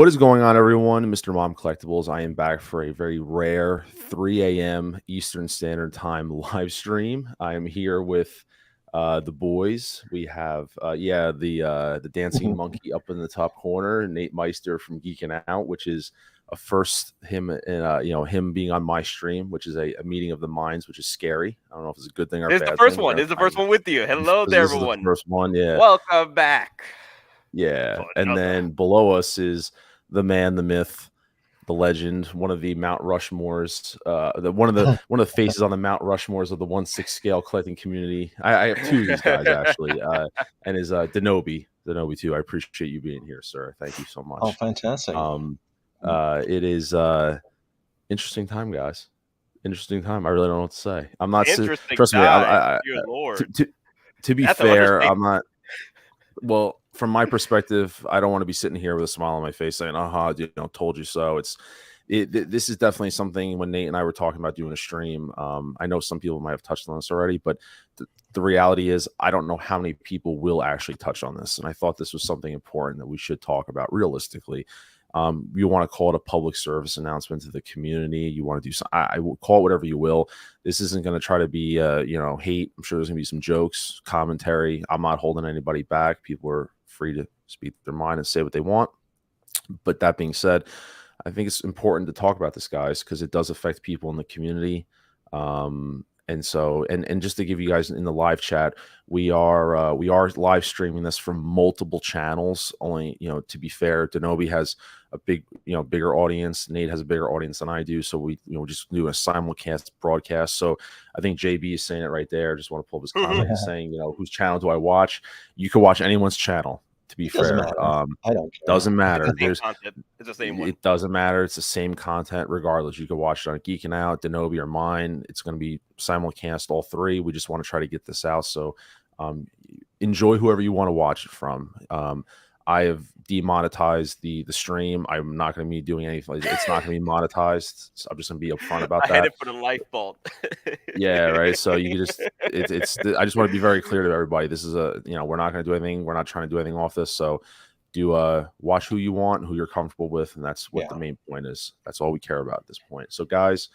What is going on, everyone? Mr. Mom Collectibles. I am back for a very rare 3 a.m. Eastern Standard Time live stream. I am here with the boys. We have, the dancing monkey up in the top corner, Nate Meister from Geeking Out, which is a first him and him being on my stream, which is a meeting of the minds, which is scary. I don't know if it's a good thing or This bad is the first thing. one. This is the first one with you. Hello there, This everyone. is the first one. Yeah. Welcome back. Yeah, and then below us is the man, the myth, the legend, one of the Mount Rushmores, one of the faces on the Mount Rushmores of the 1/6 scale collecting community. I have two of these guys actually, and is Denobi too. I appreciate you being here, sir. Thank you so much. Oh, fantastic. It is interesting time, guys. Interesting time. I really don't know what to say. I'm not interesting. Trust me. Your Lord. To be fair, I'm not. Well, from my perspective, I don't want to be sitting here with a smile on my face saying, told you so. This is definitely something when Nate and I were talking about doing a stream. I know some people might have touched on this already, but the reality is I don't know how many people will actually touch on this. And I thought this was something important that we should talk about realistically. You want to call it a public service announcement to the community. You want to do something. I will call it whatever you will. This isn't going to try to be, hate. I'm sure there's going to be some jokes, commentary. I'm not holding anybody back. People are free to speak their mind and say what they want. But that being said, I think it's important to talk about this, guys, because it does affect people in the community. And so, and just to give you guys in the live chat, we are live streaming this from multiple channels. Only, to be fair, Denobi has a bigger audience. Nate has a bigger audience than I do. So we just do a simulcast broadcast. So I think JB is saying it right there. Just want to pull up his comment saying, whose channel do I watch? You can watch anyone's channel. To be fair, I don't care. Doesn't matter. It's the same one. It doesn't matter. It's the same content regardless. You can watch it on Geeking Out, Denobi, or mine. It's going to be simulcast all three. We just want to try to get this out. So enjoy whoever you want to watch it from. I have demonetized the stream. I'm not going to be doing anything. It's not going to be monetized. So I'm just going to be upfront about that. I had it for the life vault. Yeah, right. So you just I just want to be very clear to everybody. This is we're not going to do anything. We're not trying to do anything off this. So do watch who you want, who you're comfortable with, and that's what the main point is. That's all we care about at this point. So guys,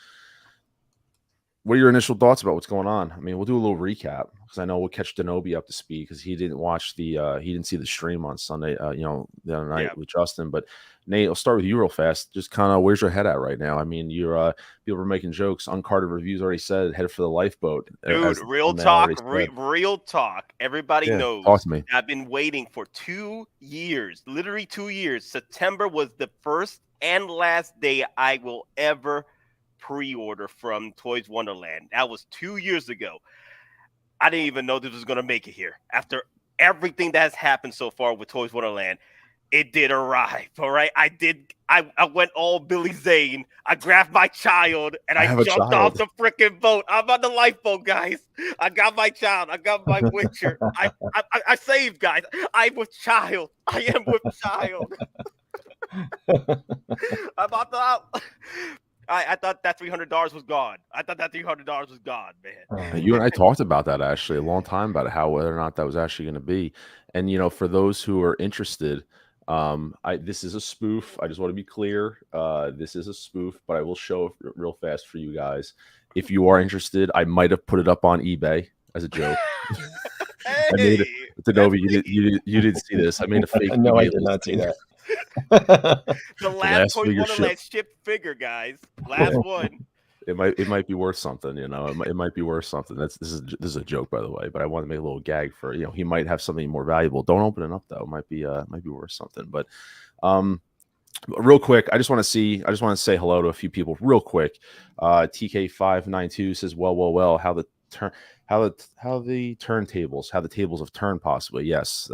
what are your initial thoughts about what's going on? I mean, we'll do a little recap because I know we'll catch Denobi up to speed because he didn't watch he didn't see the stream on Sunday, the other night with Justin. But Nate, I'll start with you real fast. Just kind of where's your head at right now? I mean, you're people were making jokes. Uncarded Reviews already said headed for the lifeboat. Dude, real talk. Real talk. Everybody knows. Talk to me. I've been waiting for 2 years, literally 2 years. September was the first and last day I will ever pre-order from Toys Wonderland. That was 2 years ago. I didn't even know this was going to make it here. After everything that has happened so far with Toys Wonderland, it did arrive. All right. I went all Billy Zane. I grabbed my child and I jumped off the freaking boat. I'm on the lifeboat, guys. I got my child. I got my Witcher. I saved, guys. I'm with child. I am with child. I'm about to I thought that $300 was gone. Man. You and I talked about that actually a long time about whether or not that was actually going to be. And for those who are interested, this is a spoof. I just want to be clear. This is a spoof, but I will show it real fast for you guys. If you are interested, I might have put it up on eBay as a joke. Hey, I made it. Denobi, you didn't see this. I made a fake. No, I did not see that. The last Toys Wonderland shipped figure, guys. Last one. It might be worth something, It might be worth something. This is a joke, by the way, but I want to make a little gag for he might have something more valuable. Don't open it up though. It might be worth something. But real quick, I just want to say hello to a few people real quick. TK592 says, well, how the tables have turned possibly. Yes.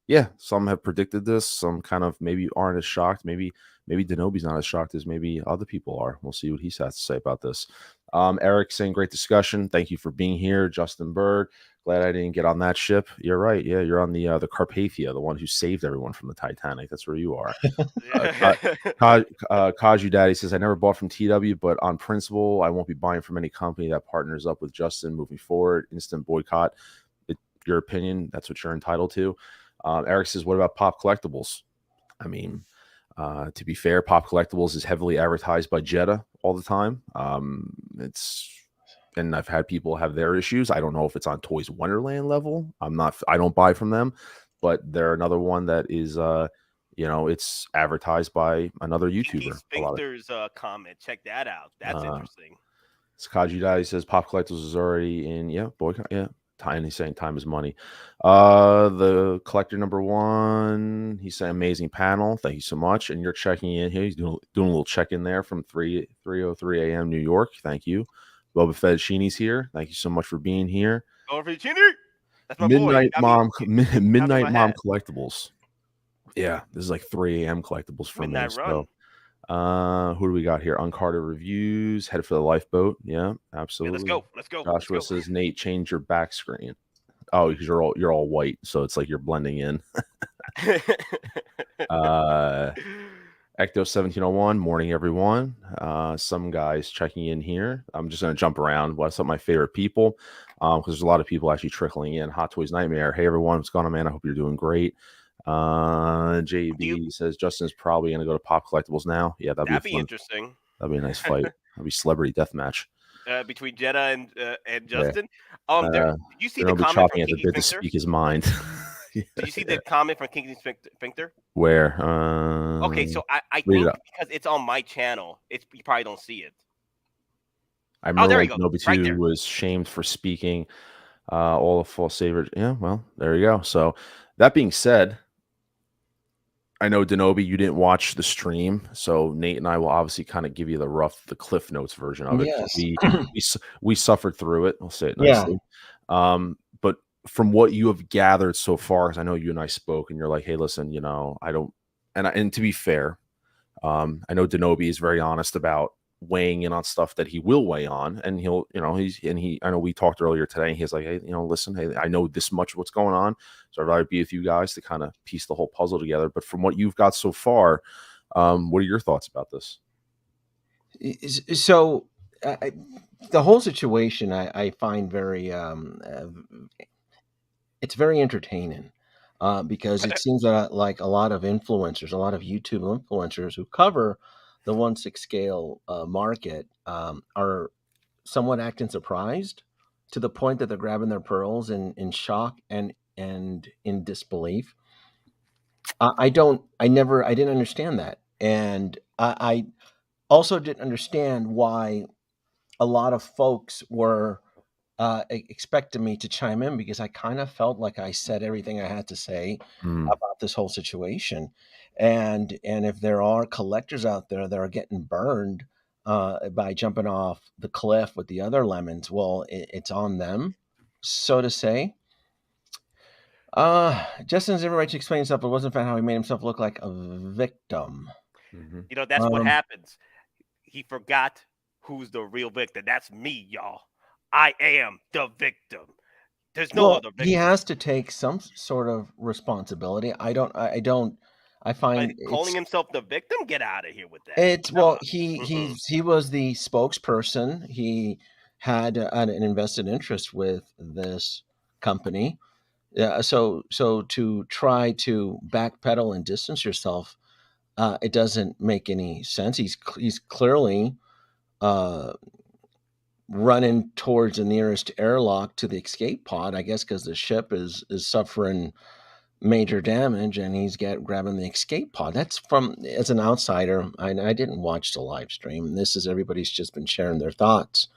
Yeah, some have predicted this. Some kind of maybe aren't as shocked. Maybe Denobi's not as shocked as maybe other people are. We'll see what he has to say about this. Eric saying, great discussion. Thank you for being here. Justin Bird, glad I didn't get on that ship. You're right. Yeah, you're on the Carpathia, the one who saved everyone from the Titanic. That's where you are. Kaju Daddy says, I never bought from TW, but on principle, I won't be buying from any company that partners up with Justin moving forward. Instant boycott. Your opinion, that's what you're entitled to. Eric says, what about Pop Collectibles? I mean, To be fair, Pop Collectibles is heavily advertised by Jetta all the time. And I've had people have their issues. I don't know if it's on Toys Wonderland level. I don't buy from them, but they're another one that is, it's advertised by another Kinky YouTuber. Sphincter's comment. Check that out. That's interesting. Sakaji Daddy says Pop Collectibles is already in. Yeah, boycott. Yeah. Time, he's saying time is money. The collector number 1, he's saying amazing panel. Thank you so much. And you're checking in here. He's doing a little check in there from 3:03 a.m. New York. Thank you. Boba Fettuccini's here. Thank you so much for being here. Boba Fettuccini. That's my Midnight boy. Midnight Mom Collectibles. Yeah, this is like 3 a.m. collectibles for Midnight me. Run. So, who do we got here? Uncarded Reviews, Headed for the Lifeboat. Yeah, absolutely. Yeah, let's go. Joshua says, Nate, change your back screen. Oh, because you're all white, so it's like you're blending in. Ecto 1701, morning everyone. Some guys checking in here. I'm just gonna jump around. What's up, my favorite people? Because there's a lot of people actually trickling in. Hot Toys Nightmare. Hey everyone, what's going on, man? I hope you're doing great. JB says Justin's probably gonna go to Pop Collectibles now. Yeah, that'd be interesting. That'd be a nice fight. That'd be celebrity deathmatch. Between Jetta and Justin. Yeah. Did you see the comment from Kinky Sphincter? To speak his mind. Did you see the comment from Kinky Sphincter? Where? Okay, so I think because it's on my channel, you probably don't see it. I remember when Nobu2 was shamed for speaking all the false saviors. Yeah, well, there you go. So that being said, I know Denobi, you didn't watch the stream, so Nate and I will obviously kind of give you the Cliff Notes version of it. Yes. We suffered through it. I'll say it nicely. Yeah. But from what you have gathered so far, because I know you and I spoke, and you're like, "Hey, listen, I don't." And to be fair, I know Denobi is very honest about weighing in on stuff that he will weigh on, and he'll, I know we talked earlier today. He's like, hey, listen, hey, I know this much of what's going on, so I'd rather be with you guys to kind of piece the whole puzzle together. But from what you've got so far, what are your thoughts about this? So the whole situation I find very it's very entertaining because it seems like a lot of influencers, a lot of YouTube influencers who cover the 1/6 scale market are somewhat acting surprised to the point that they're grabbing their pearls in shock and in disbelief. I didn't understand that. And I also didn't understand why a lot of folks were expecting me to chime in, because I kind of felt like I said everything I had to say about this whole situation. And if there are collectors out there that are getting burned by jumping off the cliff with the other lemons, well, it's on them, so to say. Justin's every right to explain himself, but wasn't fan how he made himself look like a victim. Mm-hmm. That's what happens. He forgot who's the real victim. That's me, y'all. I am the victim. There's no other victim. He has to take some sort of responsibility. I find calling himself the victim. Get out of here with that. He was the spokesperson. He had an invested interest with this company. So to try to backpedal and distance yourself, it doesn't make any sense. He's clearly running towards the nearest airlock to the escape pod, I guess, because the ship is suffering major damage, and he's grabbing the escape pod. That's as an outsider. I didn't watch the live stream. This is everybody's just been sharing their thoughts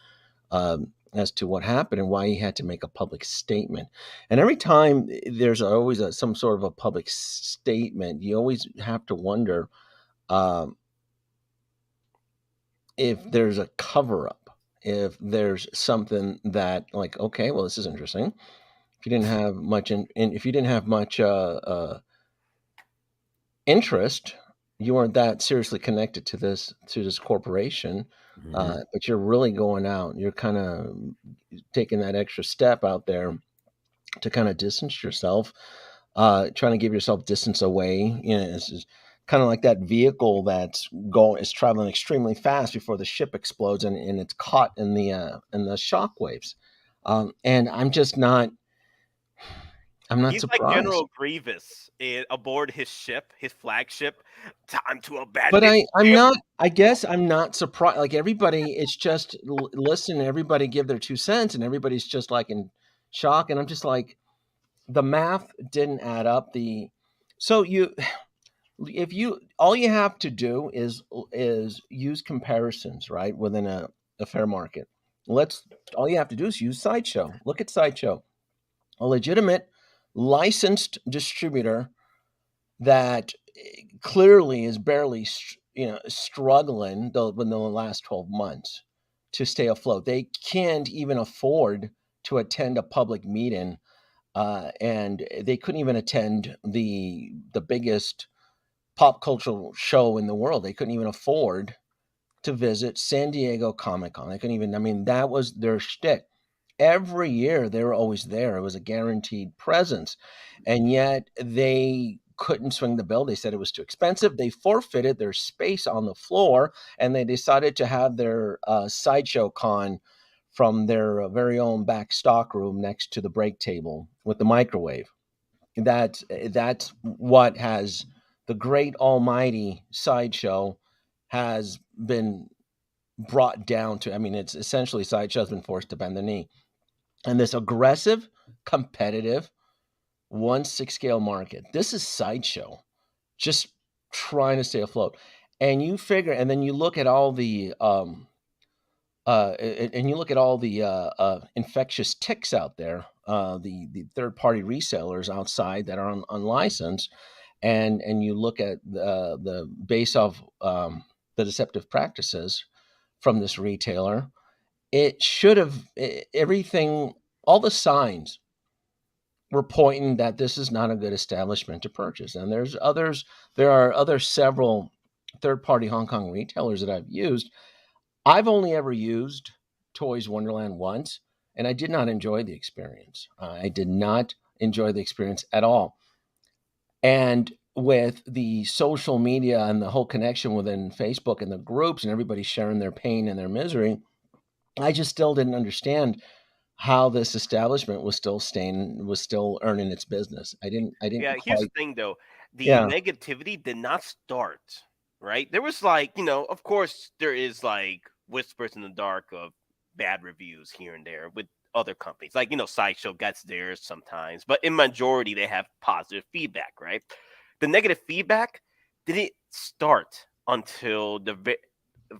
as to what happened and why he had to make a public statement. And every time there's always some sort of a public statement, you always have to wonder if there's a cover-up, if there's something that, like, okay, well, this is interesting. If you didn't have much interest, you weren't that seriously connected to this corporation, but you're really going out. You're kind of taking that extra step out there to kind of distance yourself, trying to give yourself distance away. It's kind of like that vehicle that's traveling extremely fast before the ship explodes, and it's caught in the shock waves. And I'm just not. I'm not He's like surprised. General Grievous aboard his ship, his flagship. Time to But abandon I'm ship. not. I guess I'm not surprised. Like everybody, it's just listen. Everybody give their 2 cents, and everybody's just like in shock. And I'm just like, the math didn't add up. So if you all you have to do is use comparisons, right, within a fair market. All you have to do is use Sideshow. Look at Sideshow, a legitimate licensed distributor that clearly is barely struggling within the last 12 months to stay afloat. They can't even afford to attend a public meeting, and they couldn't even attend the biggest pop cultural show in the world. They couldn't even afford to visit San Diego Comic-Con. They couldn't even, I mean, that was their shtick. Every year they were always there. It was a guaranteed presence. And yet they couldn't swing the bill. They said it was too expensive. They forfeited their space on the floor, and they decided to have their Sideshow Con from their very own back stock room next to the break table with the microwave. That's what has the great almighty Sideshow has been brought down to. I mean, it's essentially Sideshow's been forced to bend the knee. And this aggressive, competitive, 1/6 scale market. This is Sideshow, just trying to stay afloat. And you figure, and then you look at all the and you look at all the infectious ticks out there, the third party resellers outside that are unlicensed, and you look at the base of the deceptive practices from this retailer. It should have everything. All the signs were pointing that this is not a good establishment to purchase. And there's others. There are other several third party Hong Kong retailers that I've used. I've only ever used Toys Wonderland once, and I did not enjoy the experience. I did not enjoy the experience at all. And with the social media and the whole connection within Facebook and the groups and everybody sharing their pain and their misery, I just still didn't understand how this establishment was still earning its business. I didn't Yeah, here's the quite. thing though. The Yeah. negativity did not start, right? There was like, of course there is like whispers in the dark of bad reviews here and there with other companies. Like, Sideshow gets theirs sometimes, but in majority they have positive feedback, right? The negative feedback didn't start until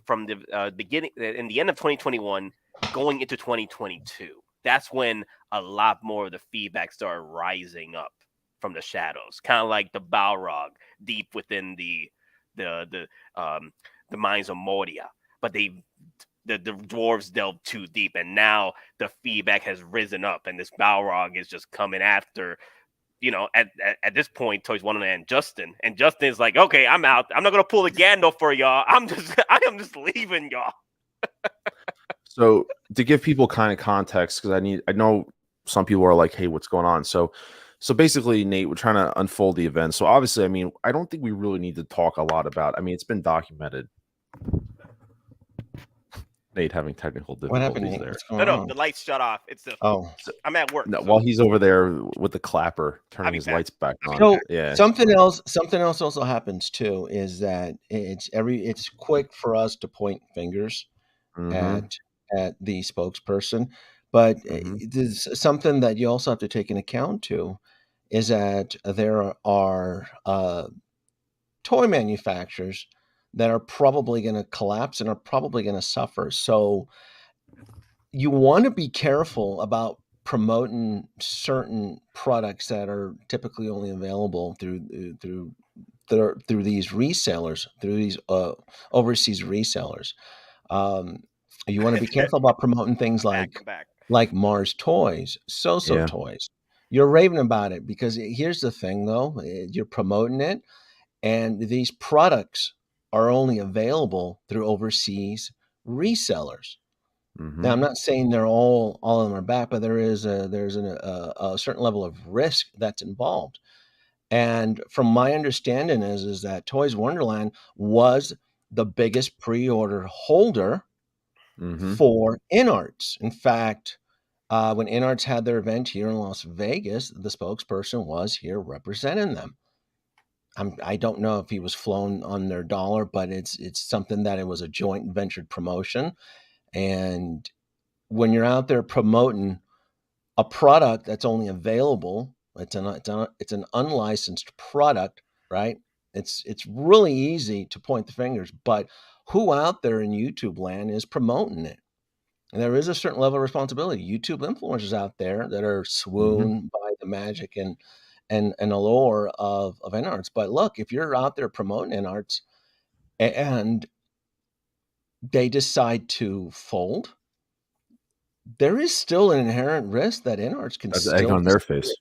from the beginning in the end of 2021 going into 2022. That's when a lot more of the feedback started rising up from the shadows, kind of like the Balrog deep within the mines of Moria. But the dwarves delved too deep, and now the feedback has risen up, and this Balrog is just coming after. At this point, Toys Wonderland and Justin is like, okay, I'm out. I'm not gonna pull the Gandalf for y'all. I am just leaving y'all. So to give people kind of context, because I know some people are like, hey, what's going on? So basically, Nate, we're trying to unfold the event. So obviously, I mean, I don't think we really need to talk a lot about. I mean, it's been documented. Nate having technical What happened, difficulties Nate? there. What's going No, on? the lights shut off. Oh, I'm at work. No, So while he's over there with the clapper, I'll turning be his back. lights back on. so Yeah. something else also happens too is that it's quick for us to point fingers Mm-hmm. at the spokesperson, but Mm-hmm. there's something that you also have to take into account too is that there are toy manufacturers that are probably going to collapse and are probably going to suffer. So you want to be careful about promoting certain products that are typically only available through these resellers, through these overseas resellers. Um, you want to be careful about promoting things I'm back. like Mars Toys, So Yeah. Toys. You're raving about it because here's the thing, though: you're promoting it, and these products are only available through overseas resellers. Mm-hmm. Now, I'm not saying they're all of them are back, but there's a certain level of risk that's involved. And from my understanding is that Toys Wonderland was the biggest pre-order holder Mm-hmm. for InArts. In fact, When InArts had their event here in Las Vegas, the spokesperson was here representing them. I don't know if he was flown on their dollar, but it's something that it was a joint ventured promotion. And when you're out there promoting a product that's only available, it's an unlicensed product, right? It's really easy to point the fingers, but who out there in YouTube land is promoting it? And there is a certain level of responsibility. YouTube influencers out there that are swooned by the magic and allure of InArts. But look, if you're out there promoting InArts and they decide to fold, there is still an inherent risk that InArts can That's egg still on their face.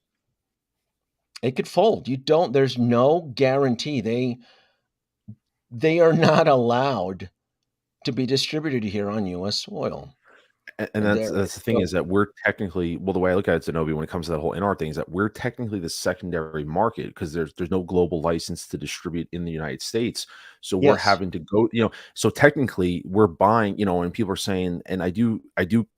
It could fold. There's no guarantee. They are not allowed to be distributed here on US soil. And that's the thing is that we're technically, well, the way I look at it, Zenobi, when it comes to that whole NR thing, is that we're technically the secondary market because there's no global license to distribute in the United States. So we're having to go, so technically we're buying, and people are saying, and I do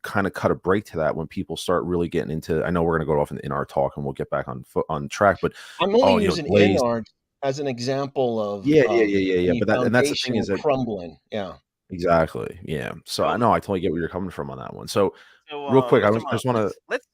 kind of cut a break to that when people start really getting into, I know we're going to go off in our talk and we'll get back on track, but I'm only using InArts as an example of yeah. But that's the thing is that crumbling. Yeah. Exactly. Yeah. So I know I totally get where you're coming from on that one. So real quick, I just want to let's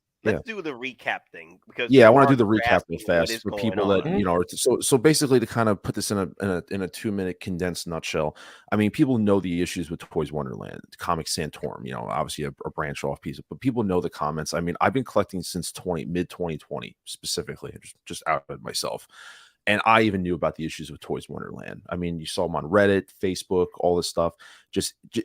do the recap thing because I want to do the recap real fast for people that so basically to kind of put this in a 2-minute condensed nutshell. I mean, people know the issues with Toys Wonderland, Comic Santorum, obviously a branch off piece, but people know the comments. I mean, I've been collecting since mid 2020 specifically, just outed myself. And I even knew about the issues with Toys Wonderland. I mean, you saw them on Reddit, Facebook, all this stuff.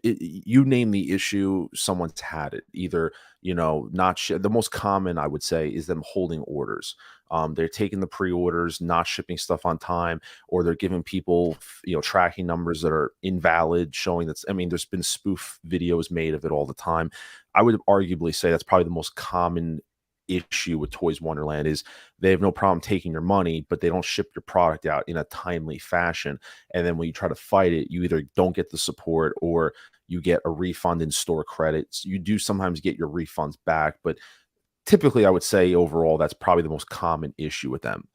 You name the issue, someone's had it. Either, the most common, I would say, is them holding orders. They're taking the pre-orders, not shipping stuff on time, or they're giving people, tracking numbers that are invalid, showing that, there's been spoof videos made of it all the time. I would arguably say that's probably the most common issue with Toys Wonderland is they have no problem taking your money, but they don't ship your product out in a timely fashion. And then when you try to fight it, you either don't get the support or you get a refund in store credits. You do sometimes get your refunds back, but typically I would say overall, that's probably the most common issue with them.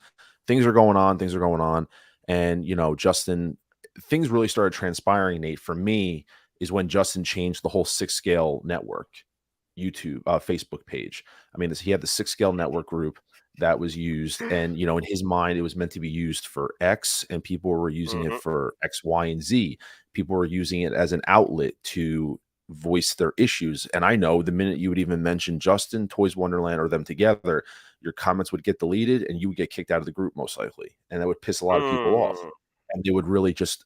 Things are going on. And, Justin, things really started transpiring, Nate, for me, is when Justin changed the whole 6-scale network YouTube, Facebook page. He had the 6-scale network group that was used, and in his mind, it was meant to be used for X, and people were using it for X, Y, and Z. People were using it as an outlet to voice their issues. And I know the minute you would even mention Justin, Toys Wonderland, or them together, your comments would get deleted, and you would get kicked out of the group most likely, and that would piss a lot of people off, and they would really just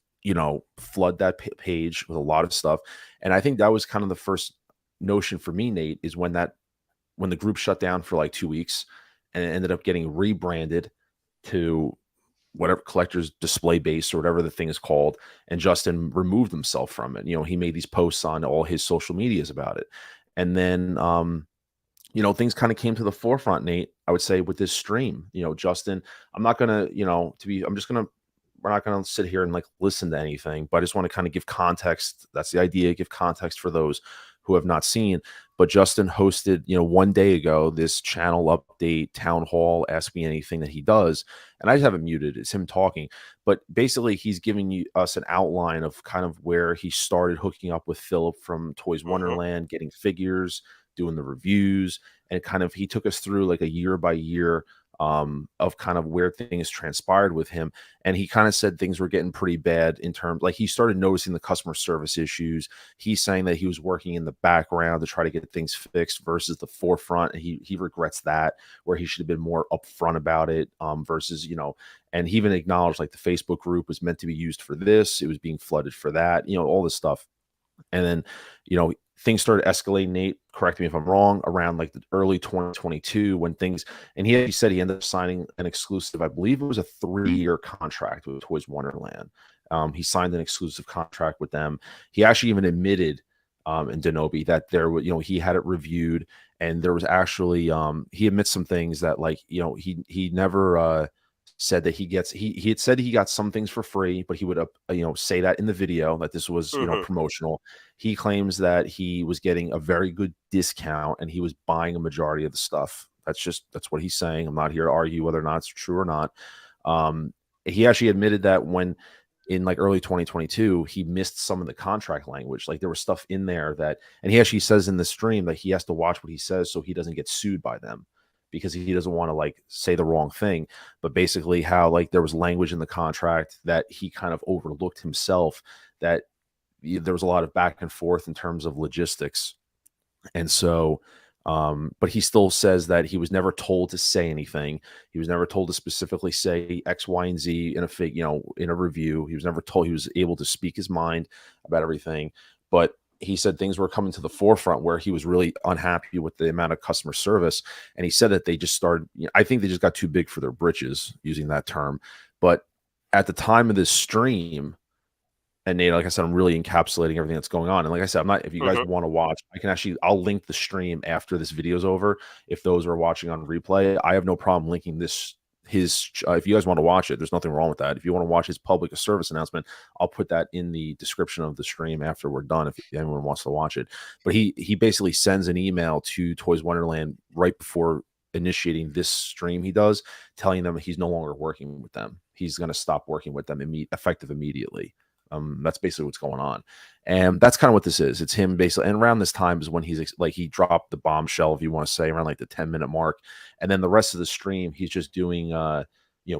flood that page with a lot of stuff. And I think that was kind of the first notion for me, Nate, is when the group shut down for like 2 weeks and it ended up getting rebranded to whatever Collector's Display Base or whatever the thing is called, and Justin removed himself from it. He made these posts on all his social medias about it, and then things kind of came to the forefront, Nate, I would say, with this stream. Justin, I'm not gonna we're not going to sit here and like listen to anything, but I just want to kind of give context. That's the idea. Give context for those who have not seen. But Justin hosted, 1 day ago, this channel update town hall, Ask Me Anything that he does. And I just have it muted. It's him talking. But basically, he's giving us an outline of kind of where he started hooking up with Philip from Toys Wonderland, getting figures, doing the reviews. And kind of, he took us through like a year by year of kind of where things transpired with him. And he kind of said things were getting pretty bad in terms, like he started noticing the customer service issues. He's saying that he was working in the background to try to get things fixed versus the forefront. And he regrets that, where he should have been more upfront about it versus, and he even acknowledged like the Facebook group was meant to be used for this. It was being flooded for that, all this stuff. And then, things started escalating, Nate, correct me if I'm wrong, around like the early 2022 when things, and he said he ended up signing an exclusive, I believe it was a 3-year contract with Toys Wonderland. He signed an exclusive contract with them. He actually even admitted in Denobi that there was, he had it reviewed, and there was actually, he admits some things that like, he never said that he had said he got some things for free, but he would say that in the video that this was promotional. He claims that he was getting a very good discount and he was buying a majority of the stuff. That's what he's saying. I'm not here to argue whether or not it's true or not. He actually admitted that when in like early 2022, he missed some of the contract language. Like there was stuff in there and he actually says in the stream that he has to watch what he says so he doesn't get sued by them, because he doesn't want to like say the wrong thing. But basically how like there was language in the contract that he kind of overlooked himself, that there was a lot of back and forth in terms of logistics. And so but he still says that he was never told to say anything. He was never told to specifically say X, Y, and Z in a review. He was never told. He was able to speak his mind about everything. But he said things were coming to the forefront where he was really unhappy with the amount of customer service. And he said that they just started, I think they just got too big for their britches, using that term. But at the time of this stream, and Nate, like I said, I'm really encapsulating everything that's going on. And like I said, if you guys want to watch, I'll link the stream after this video's over. If those are watching on replay, I have no problem linking if you guys want to watch it, there's nothing wrong with that. If you want to watch his public service announcement, I'll put that in the description of the stream after we're done, if anyone wants to watch it. But he basically sends an email to Toys Wonderland right before initiating this stream he does, telling them he's no longer working with them. He's going to stop working with them effective immediately. That's basically what's going on. And that's kind of what this is. It's him basically. And around this time is when he dropped the bombshell, if you want to say, around like the 10-minute mark. And then the rest of the stream, he's just doing,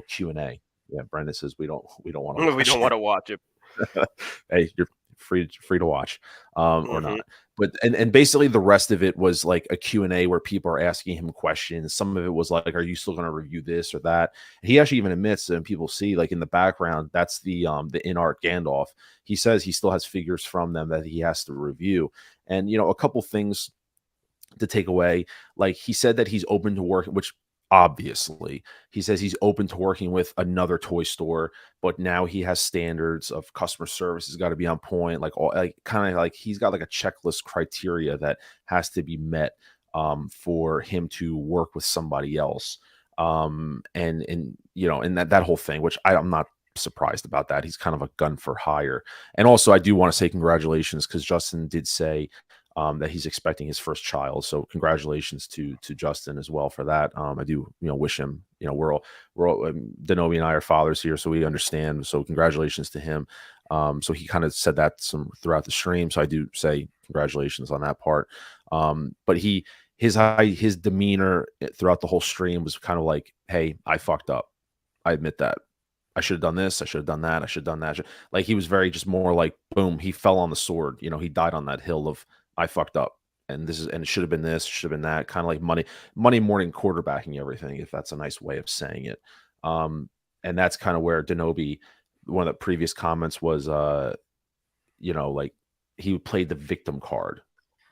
Q&A. Yeah. Brendan says, we don't want to watch it. Hey, you're free to watch, or not. But and basically the rest of it was like a Q&A where people are asking him questions. Some of it was like, are you still going to review this or that? And he actually even admits, and people see like in the background, that's the in-art Gandalf. He says he still has figures from them that he has to review. And a couple things to take away, like he said that he's open to work, which obviously he says he's open to working with another toy store, but now he has standards of customer service has got to be on point, kind of like he's got like a checklist criteria that has to be met for him to work with somebody else, and that whole thing, which I'm not surprised about that. He's kind of a gun for hire. And also I do want to say congratulations, because Justin did say that he's expecting his first child. So congratulations to Justin as well for that. I do, wish him, we're all Denobi and I are fathers here, so we understand. So congratulations to him. So he kind of said that throughout the stream. So I do say congratulations on that part. But his demeanor throughout the whole stream was kind of like, hey, I fucked up. I admit that. I should have done this. I should have done that. I should have done that. Like he was very just more like, boom, he fell on the sword. He died on that hill of, I fucked up, and it should have been this, should have been that, kind of like Monday morning quarterbacking everything, if that's a nice way of saying it. And that's kind of where Denobi, one of the previous comments was, like he played the victim card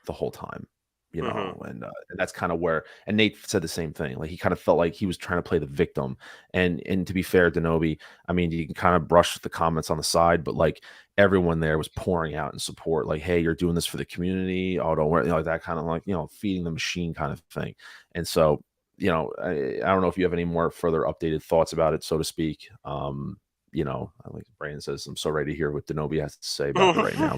the whole time, and that's kind of where, and Nate said the same thing. Like he kind of felt like he was trying to play the victim. And to be fair, Denobi, I mean, you can kind of brush the comments on the side, but like everyone there was pouring out in support. Like, hey, you're doing this for the community. Oh, don't worry, that kind of like, feeding the machine kind of thing. And so, I don't know if you have any more further updated thoughts about it, so to speak. Like Brandon says, I'm so ready to hear what Denobi has to say about it right now.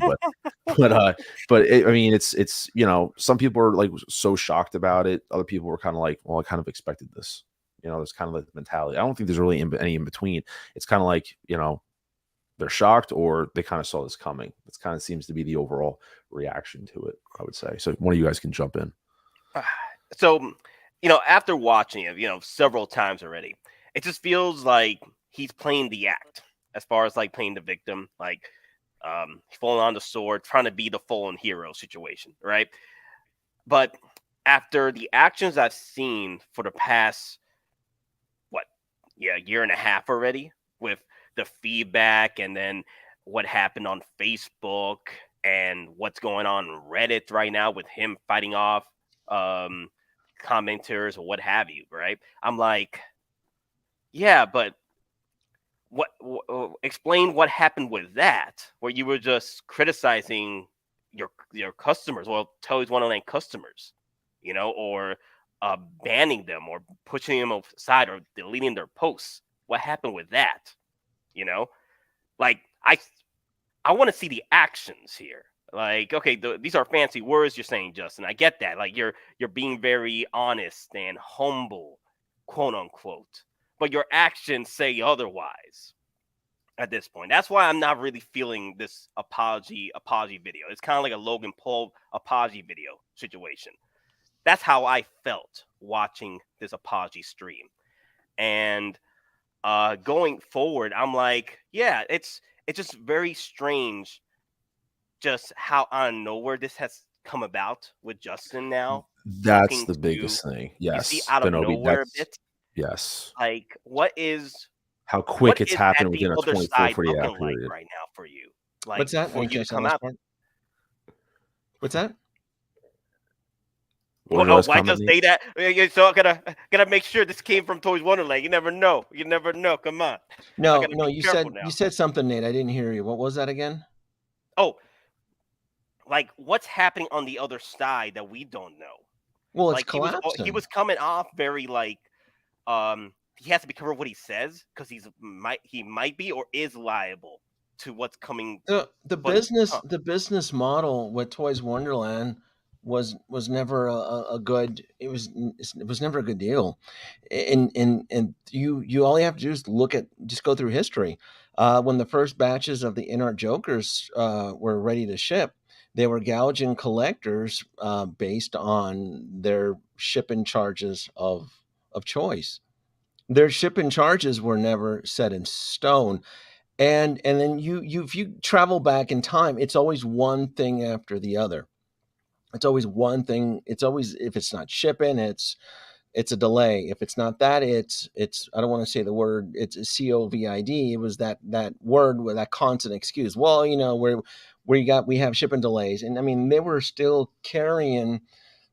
But I mean, it's some people are like so shocked about it. Other people were kind of like, well, I kind of expected this. There's kind of like the mentality. I don't think there's really any in between. It's kind of like, they're shocked or they kind of saw this coming. This kind of seems to be the overall reaction to it, I would say. So one of you guys can jump in. So, after watching it, several times already, it just feels like he's playing the act as far as like playing the victim, like falling on the sword, trying to be the fallen hero situation, right? But after the actions I've seen for the past, year and a half already, with the feedback and then what happened on Facebook and what's going on Reddit right now with him fighting off commenters or what have you, right? I'm like, yeah, but what explain what happened with that, where you were just criticizing your customers, well, Toys Wonderland customers, or banning them or pushing them aside or deleting their posts. what happened with that? You know, like I want to see the actions here. Like, okay, these are fancy words you're saying, Justin. I get that. Like, you're being very honest and humble, quote unquote, but your actions say otherwise. At this point, that's why I'm not really feeling this apology video. It's kind of like a Logan Paul apology video situation. That's how I felt watching this apology stream. And going forward, I'm like, yeah, it's just very strange just how out of nowhere this has come about with Justin now. That's the biggest thing. You see, Yes, out of Benobi, nowhere a that's bit. yes. Like, what is How quick it's at happened the within a other 24, side 48 hour looking like period. right now for you? Like, What's that? for you to come out. What's that? Well, why just say that? So I gotta make sure this came from Toys Wonderland. You never know. You never know. Come on. No, you said something, Nate. I didn't hear you. What was that again? Oh, like what's happening on the other side that we don't know? Well, it's like collapsing. He was coming off very like, he has to be careful what he says because he might be or is liable to what's coming. The business model with Toys Wonderland was never a good. It was never a good deal, and you all you have to do is just go through history. When the first batches of the In-Art Jokers were ready to ship, they were gouging collectors based on their shipping charges of choice. Their shipping charges were never set in stone. And then if you travel back in time, it's always one thing after the other. It's always one thing. It's always, if it's not shipping, it's a delay. If it's not that, it's I don't want to say the word, it's a COVID. It was that word with that constant excuse. Well, we have shipping delays. And I mean, they were still carrying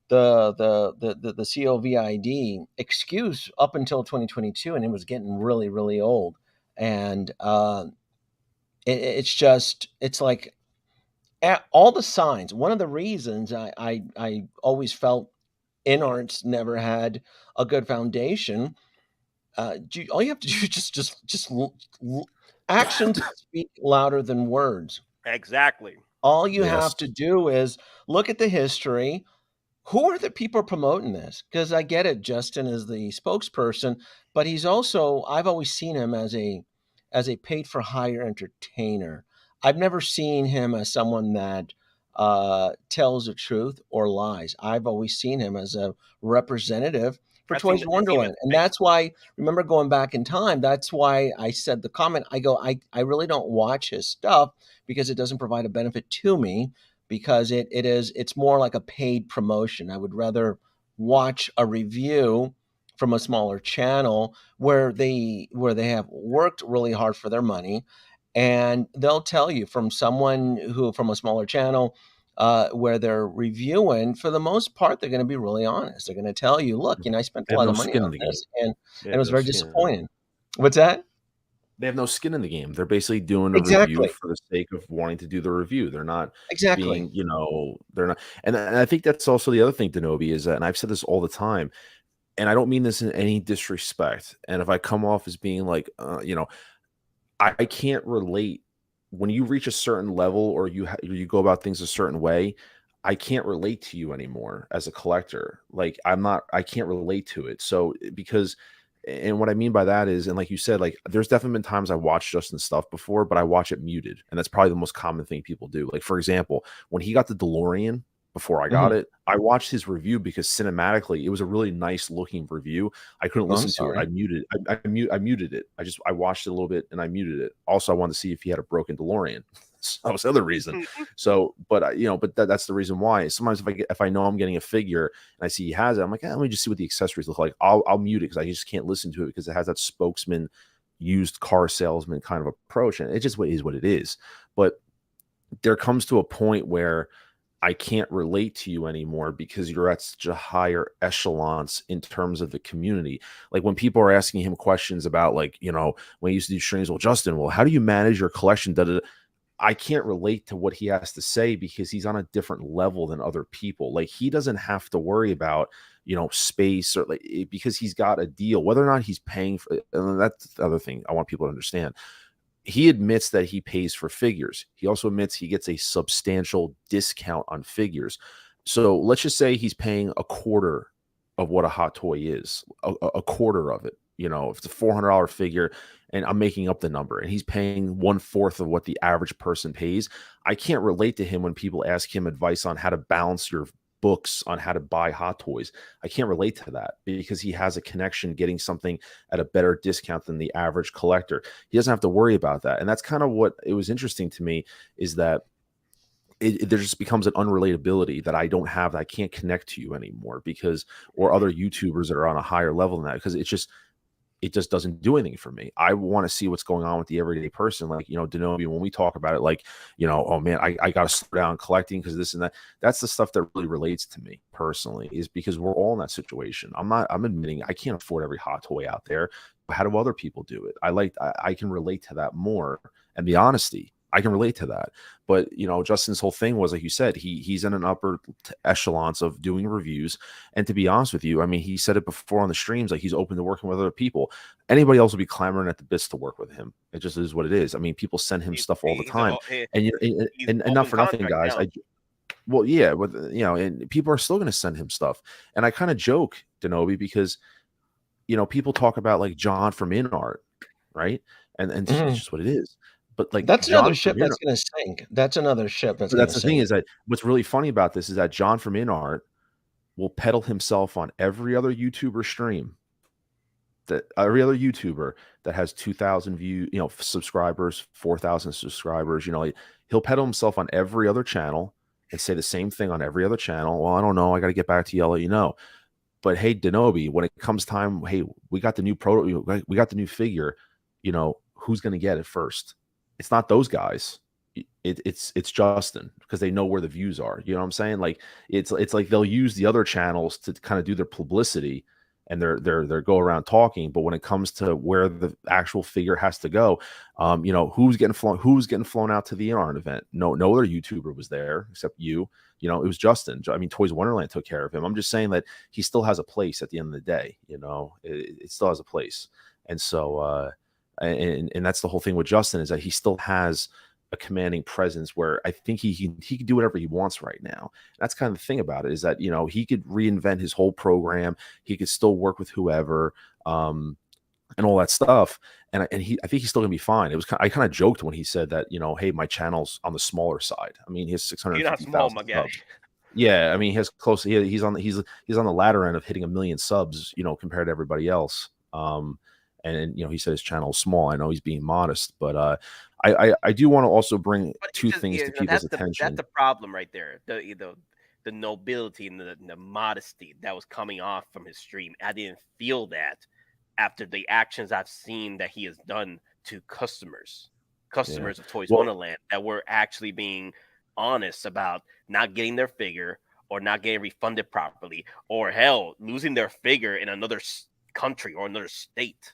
the COVID excuse up until 2022, and it was getting really, really old. And it's like all the signs. One of the reasons I always felt In-Arts never had a good foundation. All you have to do is just actions speak louder than words. Exactly. All you have to do is look at the history. Who are the people promoting this? Because I get it, Justin is the spokesperson, but he's also, I've always seen him as a paid for hire entertainer. I've never seen him as someone that tells the truth or lies. I've always seen him as a representative for Toys Wonderland. And that's why, remember going back in time, that's why I said the comment, I really don't watch his stuff because it doesn't provide a benefit to me, because it's more like a paid promotion. I would rather watch a review from a smaller channel where they have worked really hard for their money, and they'll tell you from a smaller channel where they're reviewing. For the most part, they're going to be really honest. They're going to tell you, look, I spent a lot of money on this, and it was very disappointing. What's that? They have no skin in the game. They're basically doing a review for the sake of wanting to do the review. They're not being, they're not. And I think that's also the other thing, Denobi, is that, and I've said this all the time, and I don't mean this in any disrespect. And if I come off as being like, I can't relate when you reach a certain level or you go about things a certain way. I can't relate to you anymore as a collector. Like I can't relate to it. So because. And what I mean by that is, and like you said, like there's definitely been times I watched Justin's stuff before, but I watch it muted. And that's probably the most common thing people do. Like, for example, when he got the DeLorean before I got it, I watched his review because cinematically it was a really nice looking review. I couldn't listen to it. I muted it. I watched it a little bit and I muted it. Also, I wanted to see if he had a broken DeLorean. So that was the other reason. So, but that's the reason why. Sometimes if I know I'm getting a figure and I see he has it, I'm like, let me just see what the accessories look like. I'll mute it because I just can't listen to it because it has that spokesman, used car salesman kind of approach, and it just is what it is. But there comes to a point where I can't relate to you anymore because you're at such a higher echelons in terms of the community. Like when people are asking him questions about, like, when he used to do streams, well, Justin, how do you manage your collection? I can't relate to what he has to say because he's on a different level than other people. Like he doesn't have to worry about, space or because he's got a deal, whether or not he's paying for it. And that's the other thing I want people to understand. He admits that he pays for figures. He also admits he gets a substantial discount on figures. So let's just say he's paying a quarter of what a hot toy is, a quarter of it. If it's a $400 figure, and I'm making up the number, and he's paying 1/4 of what the average person pays, I can't relate to him when people ask him advice on how to balance your books on how to buy hot toys. I can't relate to that because he has a connection getting something at a better discount than the average collector. He doesn't have to worry about that. And that's kind of what it was interesting to me, is that there just becomes an unrelatability that I don't have, that I can't connect to you anymore or other YouTubers that are on a higher level than that, because it just doesn't do anything for me. I want to see what's going on with the everyday person. Like, Denobi, when we talk about it, like, oh man, I got to slow down collecting because this and that. That's the stuff that really relates to me personally, is because we're all in that situation. I'm admitting I can't afford every hot toy out there. But how do other people do it? I can relate to that more, and the honesty. I can relate to that. But, Justin's whole thing was, like you said, he's in an upper echelons of doing reviews. And to be honest with you, I mean, he said it before on the streams, like he's open to working with other people. Anybody else would be clamoring at the bits to work with him. It just is what it is. I mean, people send him stuff all the time. And not for nothing, guys. And people are still going to send him stuff. And I kind of joke, Denobi, because, people talk about like John from InArt, right? And it's just what it is. But like, that's another ship that's going to sink. That's another ship that's going to sink. That's the thing, is that what's really funny about this is that John from InArt will peddle himself on every other YouTuber stream, that every other YouTuber that has 2,000 view, subscribers, 4,000 subscribers. He'll peddle himself on every other channel and say the same thing on every other channel. Well, I don't know. I got to get back to you. I'll let you know. But hey, Denobi, when it comes time, hey, we got the new we got the new figure. Who's going to get it first? It's not those guys. It's Justin, because they know where the views are. You know what I'm saying? Like it's like they'll use the other channels to kind of do their publicity and their go around talking. But when it comes to where the actual figure has to go, who's getting flown out to the InArt event? No other YouTuber was there except you. It was Justin. I mean, Toys Wonderland took care of him. I'm just saying that he still has a place at the end of the day. It still has a place. And so and that's the whole thing with Justin, is that he still has a commanding presence where I think he can do whatever he wants right now. That's kind of the thing about it, is that, he could reinvent his whole program. He could still work with whoever, and all that stuff. And I think he's still gonna be fine. I kind of joked when he said that, hey, my channel's on the smaller side. I mean, he has 650,000 subs. Yeah, I mean, he has close. He's on the latter end of hitting 1 million subs, compared to everybody else. And he said his channel is small. I know he's being modest, but I do want to also bring two things to people's attention. That's the problem right there. The nobility and the modesty that was coming off from his stream. I didn't feel that after the actions I've seen that he has done to customers of Toys Wonderland, that were actually being honest about not getting their figure or not getting refunded properly, or hell, losing their figure in another country or another state.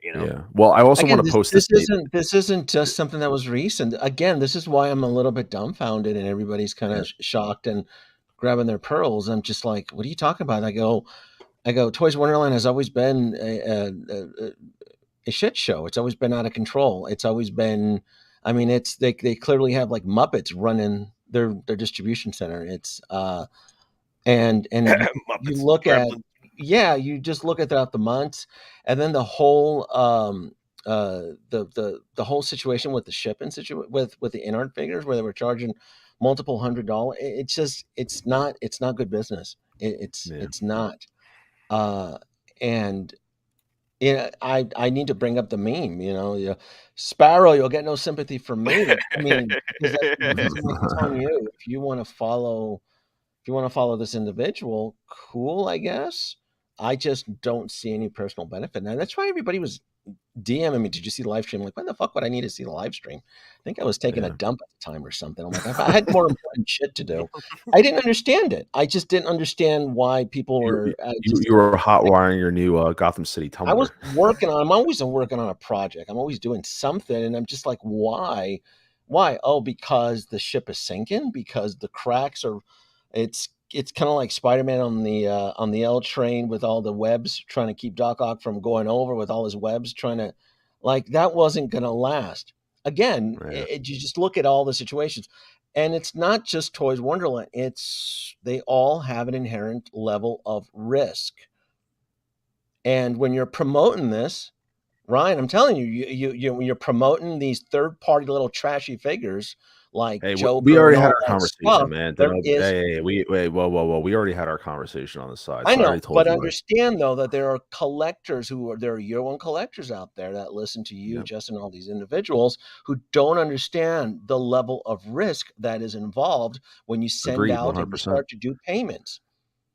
Yeah. Well, I also want to post this. This isn't just something that was recent. Again, this is why I'm a little bit dumbfounded, and everybody's kind of shocked and grabbing their pearls. I'm just like, what are you talking about? I go, Toys Wonderland has always been a shit show. It's always been out of control. It's always been, I mean, they clearly have like Muppets running their distribution center. It's and you look at. Yeah, you just look at throughout the months, and then the whole the whole situation with the shipping with the InArt figures, where they were charging multiple $100. It's not good business. It's not. And I need to bring up the meme. Sparrow, you'll get no sympathy from me. I mean, because that's on you. If you want to follow this individual, cool, I guess. I just don't see any personal benefit. And that's why everybody was DMing me. Did you see the live stream? I'm like, when the fuck would I need to see the live stream? I think I was taking a dump at the time or something. I'm like, I had more important shit to do. I didn't understand it. I just didn't understand why people were. You were hot wiring your new Gotham City Tumblr. I was working on. I'm always working on a project. I'm always doing something, and I'm just like, why Why? Oh, because the ship is sinking. Because the cracks are. It's kind of like Spider-Man on the L train with all the webs trying to keep Doc Ock from going over with all his webs trying to, like, that wasn't going to last. Again, Yeah. you just look at all the situations, and it's not just Toys Wonderland. They all have an inherent level of risk, and when you're promoting this, Ryan, I'm telling you, when you're promoting these third-party little trashy figures like Hey, we Joker and already had all our that conversation, stuff, man. there is. Hey, wait, whoa. We already had our conversation on the side, I so I know, already told but you. understand though that there are collectors there are year one collectors out there that listen to you, Yep. Justin, all these individuals who don't understand the level of risk that is involved when you send Agreed, out and you 100%. start to do payments.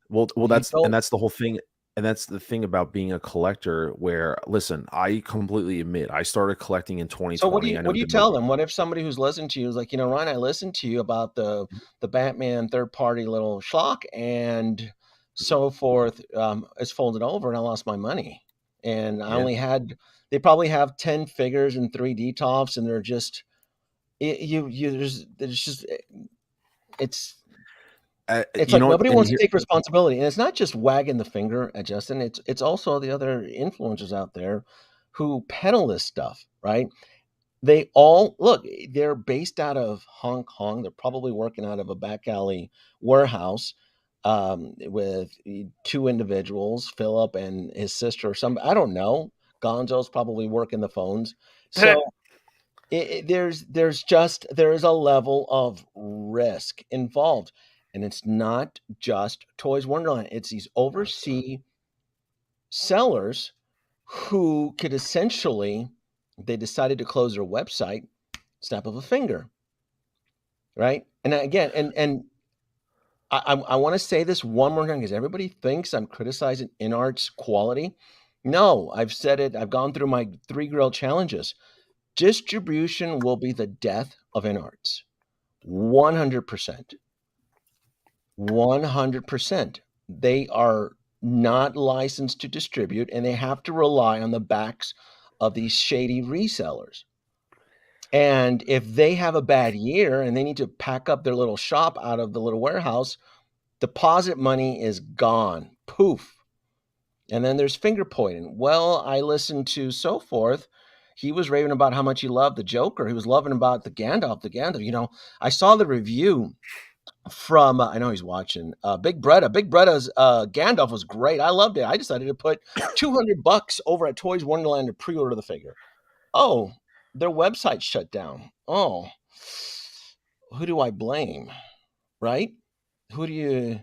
Well, You don't. that's the whole thing, and that's the thing about being a collector. Where listen, I completely admit I started collecting in So 2020. I what know do you the tell them? What if somebody who's listening to you is like, Ryan, I listened to you about the Batman third party little schlock and so forth. It's folded over and I lost my money. And I Yeah, only had they probably have 10 figures and 3D tops, and they're just there's just it's you like know what? nobody And wants to here, take responsibility. And it's not just wagging the finger at Justin. It's also the other influencers out there who peddle this stuff, right? They all look, they're based out of Hong Kong. They're probably working out of a back alley warehouse with two individuals, Philip and his sister, or some, I don't know. Gonzo's probably working the phones. So there is a level of risk involved. And it's not just Toys Wonderland, it's these overseas sellers who could essentially, they decided to close their website, snap of a finger, right? And again, and I want to say this one more time because everybody thinks I'm criticizing InArt's quality. No, I've said it. I've gone through my 3 grill challenges. Distribution will be the death of InArts. 100%. 100%. They are not licensed to distribute, and they have to rely on the backs of these shady resellers. And if they have a bad year and they need to pack up their little shop out of the little warehouse, deposit money is gone. Poof. And then there's finger pointing. Well, I listened to so forth. He was raving about how much he loved the Joker. He was loving about the Gandalf. I saw the review from I know he's watching Big Bretta. Big Bretta's Gandalf was great. I loved it. I decided to put $200 over at Toys Wonderland to pre-order the figure. Oh, their website shut down. Oh, who do I blame? Right? Who do you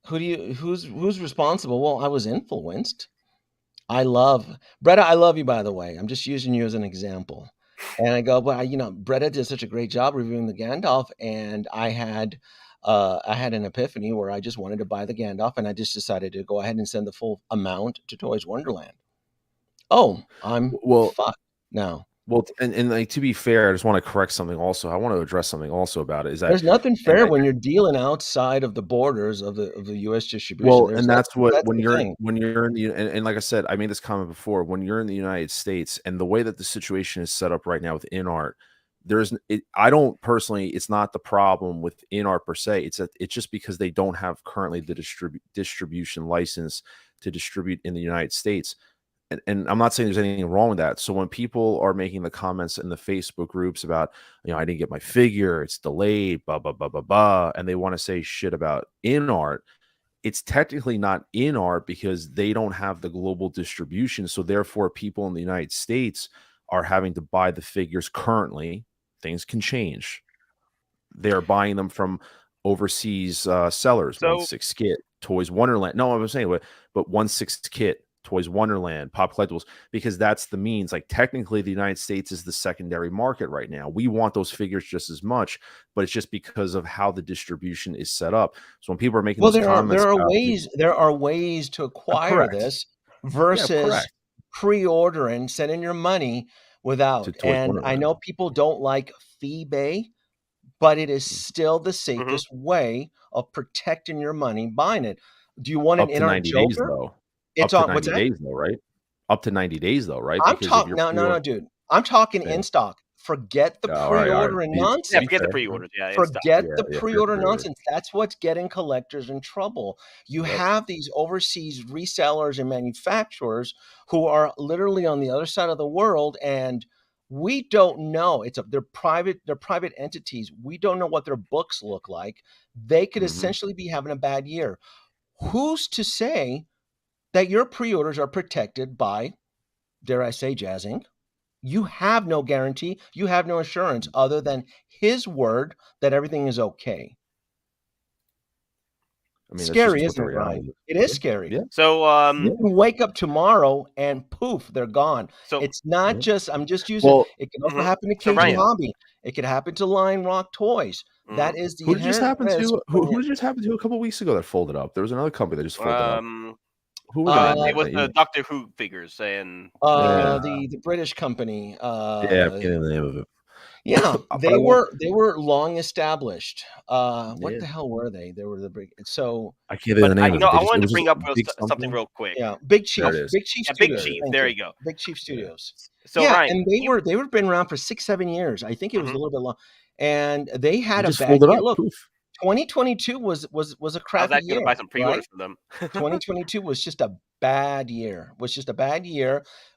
who's responsible? Well, I was influenced. I love Bretta. I love you, by the way. I'm just using you as an example. And I go, well, Bretta did such a great job reviewing the Gandalf, and I had an epiphany where I just wanted to buy the Gandalf, and I just decided to go ahead and send the full amount to Toys Wonderland. Oh, I'm well, fucked now. well, and like, to be fair, I just want to correct something. Also, I want to address something also about it. Is that There's nothing and fair when you're dealing outside of the borders of the U.S. distribution. Well, and that's That's the thing. when you're in the and like I said, I made this comment before. When you're in the United States and the way that the situation is set up right now with InArt, I don't personally. It's not the problem with InArt per se. It's just because they don't have currently the distribution license to distribute in the United States. And I'm not saying there's anything wrong with that. So when people are making the comments in the Facebook groups about, I didn't get my figure, it's delayed, blah blah blah blah blah, and they want to say shit about InArt, it's technically not InArt because they don't have the global distribution. So therefore, people in the United States are having to buy the figures currently. Things can change. They're buying them from overseas sellers. So 1/6 kit, Toys Wonderland. No, I was saying, but 1/6 kit, Toys Wonderland, Pop Collectibles, because that's the means. Like technically, the United States is the secondary market right now. We want those figures just as much, but it's just because of how the distribution is set up. So when people are making Well, those comments about there are ways to acquire correct, this yeah, versus correct, pre-ordering, sending your money to without. Toys And I Wonderland know people don't like eBay, but it is Mm. still the mhm. safest way of protecting your money buying it. Do you want an up to InArt 90 days Joker? though. Up It's to on. What's 90 that? days though, right? Up to 90 days though, right? I'm Because if talking you're no, no, no, pre-order, dude. I'm talking yeah, in stock. Forget the pre-order and nonsense. Yeah, forget the pre-orders. Yeah, forget the pre-order nonsense. That's what's getting collectors in trouble. You have these overseas resellers and manufacturers who are literally on the other side of the world, and we don't know. They're private entities. We don't know what their books look like. They could essentially be having a bad year. Who's to say that your pre-orders are protected by, dare I say, Jazz Inc.? You have no guarantee. You have no assurance other than his word that everything is okay. I mean, scary, isn't it, Ryan? It is scary. Yeah. So you can wake up tomorrow and poof, they're gone. So it's not just, I'm just using, it can also happen to KG Hobby. It could happen to Lion Rock Toys. That is the inherent risk. Who did just happen to a couple weeks ago that folded up? There was another company that just folded up. Who was it? It was the Doctor Who figures and the British company. I'm getting the name of it. Yeah, they were long established. What the hell were they? They were the big. So I can't think of the name of it. I wanted to bring up something real quick. Yeah, Big Chief. Big Chief Studios. Big Chief. There you go. Big Chief Studios. So yeah, Ryan, and they were been around for 6-7 years. I think it was a little bit long, and they had a bad year. Look, 2022 was a crappy year. I was going to buy some pre-orders for them. 2022 was just a bad year.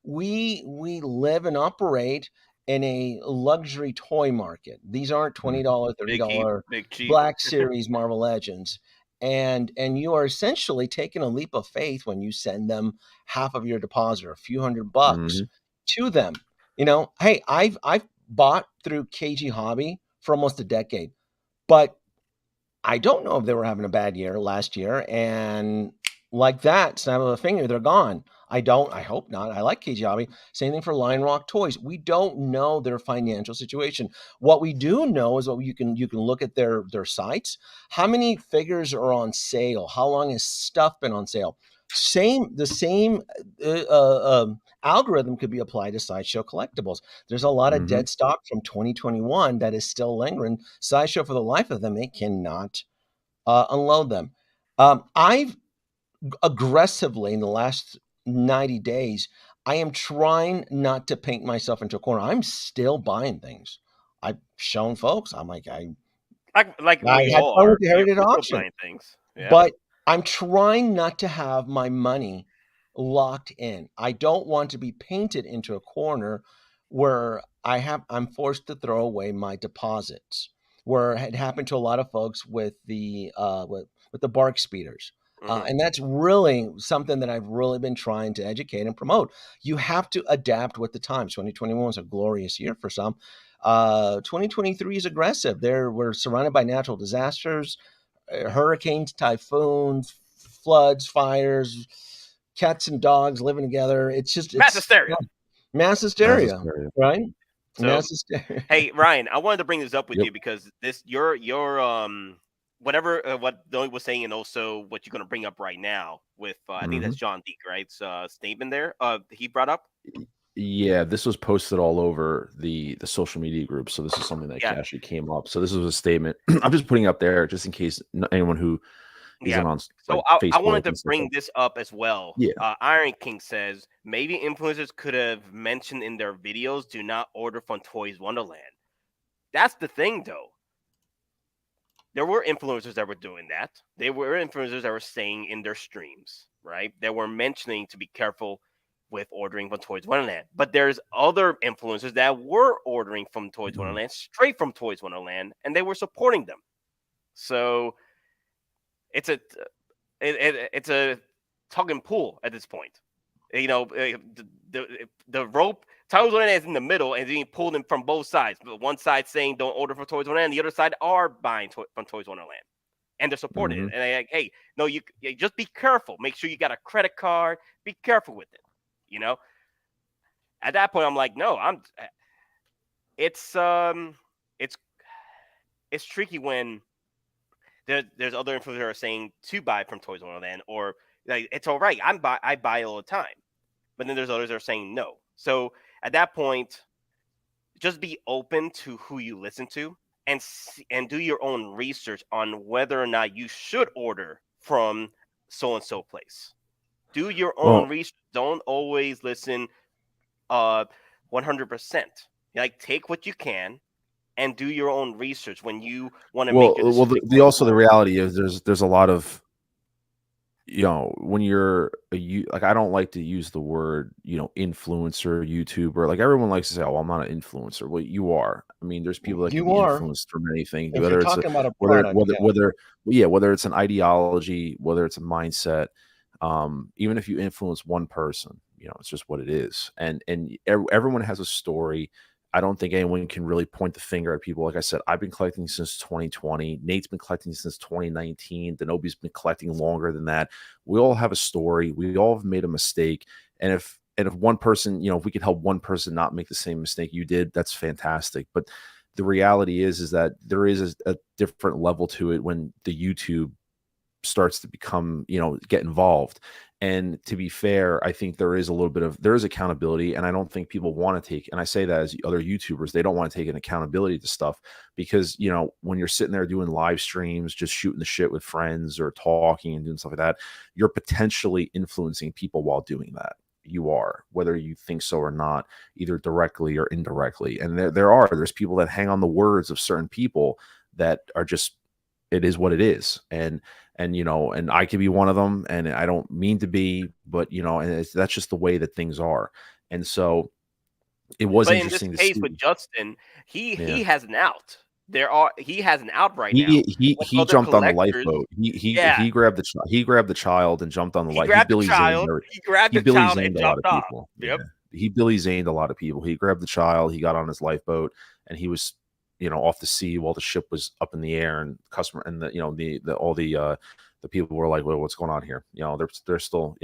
We live and operate in a luxury toy market. These aren't $20, $30 Black Series Marvel Legends. And you are essentially taking a leap of faith when you send them half of your deposit, or a few $100 to them. You know, hey, I've bought through KG Hobby for almost a decade, but I don't know if they were having a bad year last year, and like that, snap of a finger, they're gone. I hope not. I like KG Hobby. Same thing for Lion Rock Toys. We don't know their financial situation. What we do know is what you can look at their sites. How many figures are on sale? How long has stuff been on sale? The same algorithm could be applied to Sideshow collectibles. There's a lot of dead stock from 2021 that is still lingering. Sideshow, for the life of them, they cannot unload them. I've aggressively in the last 90 days, I am trying not to paint myself into a corner. I'm still buying things. I've shown folks. I'm like, I had fun with the Heritage auction, but I'm trying not to have my money locked in. I don't want to be painted into a corner where I'm forced to throw away my deposits, where it happened to a lot of folks with the bark speeders. And that's really something that I've really been trying to educate and promote. You have to adapt with the times. 2021 was a glorious year for some. 2023 is aggressive. We're surrounded by natural disasters, hurricanes, typhoons, floods, fires, cats and dogs living together. It's just mass hysteria. Mass hysteria, right? So, mass hysteria. Hey, Ryan, I wanted to bring this up with you because your whatever what Dolly was saying, and also what you're going to bring up right now with I think that's John Deek, right? Statement there. He brought up. Yeah, this was posted all over the social media group, so this is something that actually came up. So this was a statement. I'm just putting up there just in case anyone who isn't on. So I wanted to bring this up as well. Yeah, Iron King says maybe influencers could have mentioned in their videos, "Do not order from Toys Wonderland." That's the thing, though. There were influencers that were doing that. There were influencers that were saying in their streams, right? They were mentioning to be careful with ordering from Toys Wonderland. But there's other influencers that were ordering from Toys Wonderland, straight from Toys Wonderland, and they were supporting them. So it's a tug and pull at this point. You know, the rope. Toys Wonderland is in the middle and being pulled in from both sides. But one side saying don't order from Toys Wonderland, the other side are buying from Toys Wonderland, and they're supporting it. And they're like, hey, no, you just be careful. Make sure you got a credit card. Be careful with it. You know. At that point, I'm like, no, it's tricky when there's other influencers that are saying to buy from Toys Wonderland, or like it's all right. I buy all the time, but then there's others that are saying no. So at that point, just be open to who you listen to and do your own research on whether or not you should order from so-and-so place. Do your own research. Don't always listen 100%. Like, take what you can and do your own research when you want to make your Well, decision the going also the forward. reality is there's a lot of, when you're like, I don't like to use the word, influencer, YouTuber. Like, everyone likes to say, "Oh, I'm not an influencer." Well, you are. I mean, there's people that can You be are. influenced from anything, If you're whether it's talking about a whether product, whether yeah. whether yeah, whether it's an ideology, whether it's a mindset. Even if you influence one person, it's just what it is. And everyone has a story. I don't think anyone can really point the finger at people. Like I said, I've been collecting since 2020. Nate's been collecting since 2019. Denobi's been collecting longer than that. We all have a story. We all have made a mistake. And if one person, if we could help one person not make the same mistake you did, that's fantastic. But the reality is that there is a different level to it when the YouTube starts to become, get involved. And to be fair, I think there is accountability, and I don't think people want to take, and I say that as other YouTubers, they don't want to take an accountability to stuff, because when you're sitting there doing live streams, just shooting the shit with friends or talking and doing stuff like that, you're potentially influencing people while doing that. You are, whether you think so or not, either directly or indirectly. And there's people that hang on the words of certain people that are just, it is what it is. And I could be one of them, and I don't mean to be, but that's just the way that things are. And so it was But in this interesting to case see. with Justin, he Yeah. he has an out. He has an out right now. He With he other jumped on the collectors, lifeboat. yeah, He grabbed the child and jumped on the he life. He grabbed the Billy Zaned. child. He grabbed He the Billy child and Zaned a lot jumped of off. people. Yeah, Yep. he Billy Zaned a lot of people. He grabbed the child. He got on his lifeboat, and he was, off the sea while the ship was up in the air. And customer and the all the people were like, "Well, what's going on here?" They're still,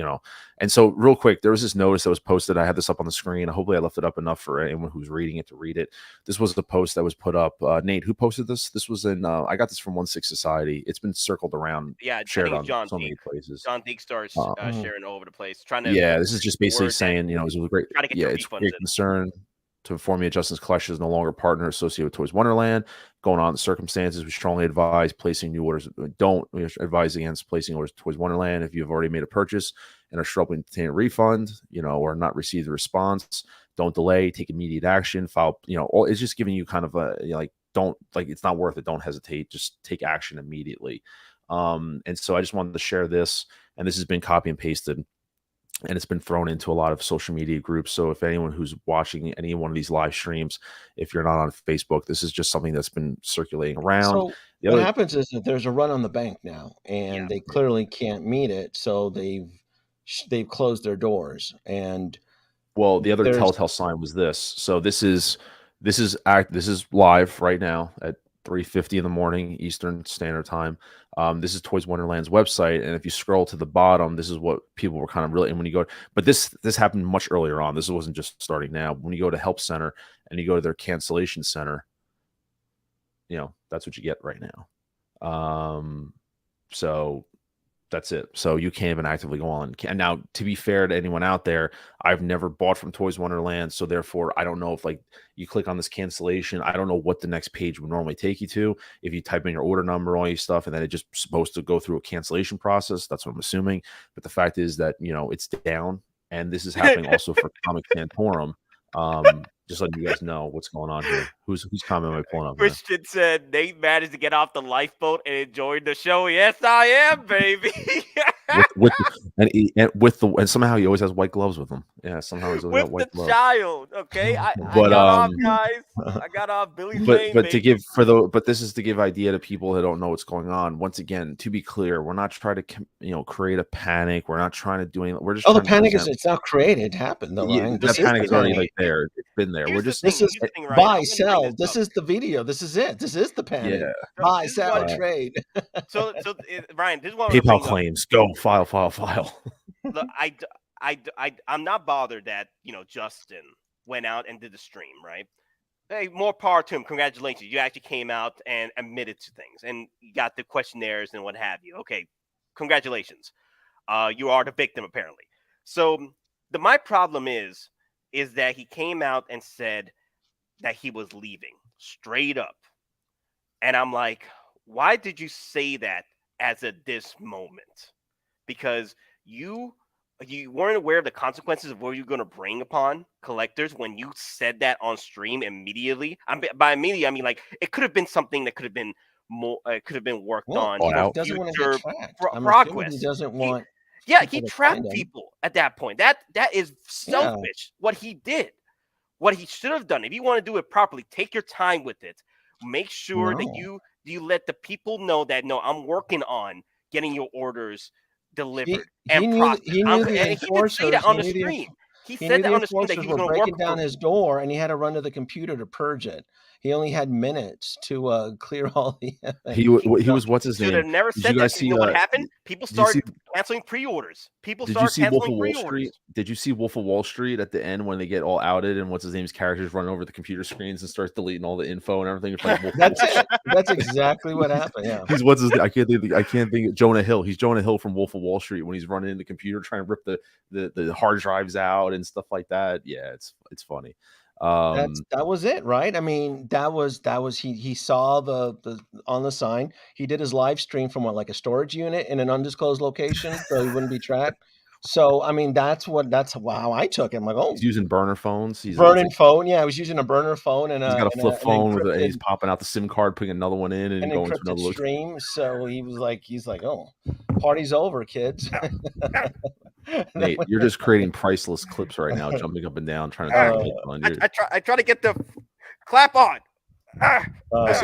And so, real quick, there was this notice that was posted. I had this up on the screen. Hopefully, I left it up enough for anyone who's reading it to read it. This was the post that was put up. Nate, who posted this? This was in. I got this from 1/6 Society. It's been circled around, Yeah, I shared think it's on John so Deek. many places. John Deek starts Uh, Mhm. sharing all over the place, trying to yeah, this is just the basically word that saying, it's a great, try to get yeah, your it's a refunds great in. concern to inform you Justin's collection is no longer a partner associated with Toys Wonderland. Going on the circumstances, we strongly advise placing new orders. We advise against placing orders to Toys Wonderland if you've already made a purchase and are struggling to obtain a refund, or not receive the response. Don't delay, take immediate action, file, it's just giving you kind of a, like, don't, like, it's not worth it. Don't hesitate, just take action immediately. And so I just wanted to share this, and this has been copy and pasted, and it's been thrown into a lot of social media groups. So if anyone who's watching any one of these live streams, if you're not on Facebook, this is just something that's been circulating around. So The what other, happens is that there's a run on the bank now, Yeah. and they clearly can't meet it, so they've closed their doors, and well, the other there's telltale sign was this. So this is live right now at 3:50 in the morning Eastern Standard Time. This is Toys Wonderland's website, and if you scroll to the bottom, this is what people were kind of really. And when you go, but this happened much earlier on. This wasn't just starting now. When you go to Help Center and you go to their cancellation center, that's what you get right now. So that's it. So you can't even actively go on. And now, to be fair to anyone out there, I've never bought from Toys Wonderland, so therefore I don't know if, like, you click on this cancellation. I don't know what the next page would normally take you to. If you type in your order number, all your stuff, and then it's just supposed to go through a cancellation process. That's what I'm assuming. But the fact is that it's down, and this is happening also for Comic Santorum. Just letting you guys know what's going on here. Whose comment am I pulling up here? Christian said Nate managed to get off the lifeboat and enjoyed the show. Yes, I am, baby. With and somehow he always has white gloves with him. Yeah, somehow he's always With got the white gloves. child. Okay. I But got off, guys. I got off Billy Zane, but to baby. give but this is to give idea to people that don't know what's going on. Once again, to be clear, we're not trying to create a panic. We're not trying to do anything. We're just the trying to panic is present. it's not created, it happened though, Yeah, Ryan. that This is panic the is already panic. like there. It's been there. We're Here's the just This thing. is Here's the thing, Ryan. I buy, want to bring sell. this This up. is the video. This is it. This is the panic. yeah. So Buy, this is sell, what trade. Ryan, this is what I want to PayPal bring up. claims go file. Look, I'm not bothered that Justin went out and did the stream, right? Hey, more power to him. Congratulations, you actually came out and admitted to things, and you got the questionnaires and what have you. Okay, congratulations. You are the victim apparently. So my problem is that he came out and said that he was leaving straight up, and I'm like, why did you say that as a this moment? Because you you weren't aware of the consequences of what you're going to bring upon collectors when you said that on stream immediately. By immediately, I mean like it could have been something that could have been more, could have been worked Well, on he for doesn't want to get future tracked. I'm assuming he progress. doesn't want Yeah, he people to find trapped him. people at that point. That is Yeah. selfish. What he did, what he should have done. If you want to do it properly, take your time with it. Make sure that No. you let the people know that no, I'm working on getting your orders delivered He and knew processed. the And he did say that enforcers. on the stream. He He said knew that the on the stream that enforcers he was were going to work breaking down for. his door, and he had to run to the computer to purge it. He only had minutes to clear all the. He was what's his Should name? have never Did said you that guys because see? you know what happened? People Did you see? started canceling pre-orders. People Did you started see Wolf canceling of Wall pre-orders. Street? Did you see Wolf of Wall Street at the end when they get all outed and what's his name's characters run over the computer screens and starts deleting all the info and everything? It's like That's it. That's exactly what happened. Yeah. He's what's his? I can't think. Jonah Hill. He's Jonah Hill from Wolf of Wall Street when he's running in the computer trying to rip the hard drives out and stuff like that. Yeah, it's funny. That was it, right? I mean, that was he saw the on the sign. He did his live stream from like a storage unit in an undisclosed location, so he wouldn't be tracked. So I mean, that's how I took it. I'm like, oh, he's using burner phones. burning phone. Yeah, I was using a burner phone and he's got a flip an phone and he's popping out the SIM card, putting another one in, and an going to encrypted another stream. So he's like, oh, party's over, kids. Nate, you're just creating priceless clips right now, jumping up and down, trying to. I try to get the clap on. Looks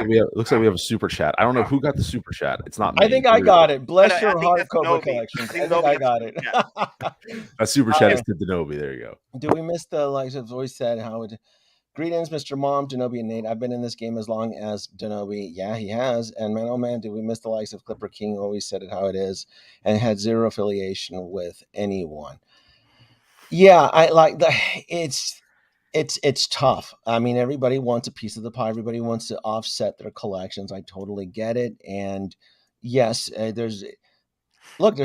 like we have a super chat. I don't know who got the super chat. It's not me. I think I got it. Bless your heart, Cobra Collection. I think I got it. A super chat is to Denobi. There you go. Do we miss the likes of always said how it? Greetings, Mr. Mom, Denobi, and Nate. I've been in this game as long as Denobi. Yeah, he has. And man, oh man, do we miss the likes of Clipper King? Always said it how it is, and had zero affiliation with anyone. Yeah, I like the. It's tough. I mean, everybody wants a piece of the pie. Everybody wants to offset their collections. I totally get it. And yes, there's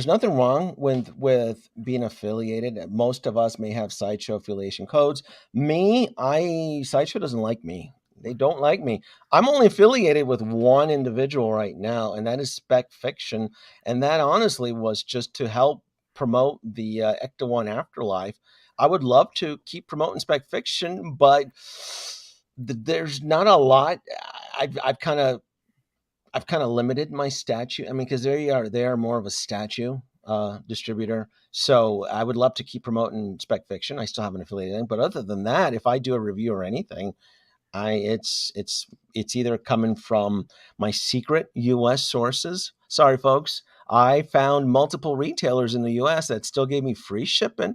nothing wrong with being affiliated. Most of us may have Sideshow affiliation codes. Sideshow doesn't like me. They don't like me. I'm only affiliated with one individual right now, and that is Spec Fiction. And that honestly was just to help promote the Ecto One Afterlife. I would love to keep promoting Spec Fiction, but there's not a lot. I've kind of limited my statue. I mean, because they are more of a statue distributor. So I would love to keep promoting Spec Fiction. I still haven't affiliated, but other than that, if I do a review or anything, it's either coming from my secret U.S. sources. Sorry, folks. I found multiple retailers in the U.S. that still gave me free shipping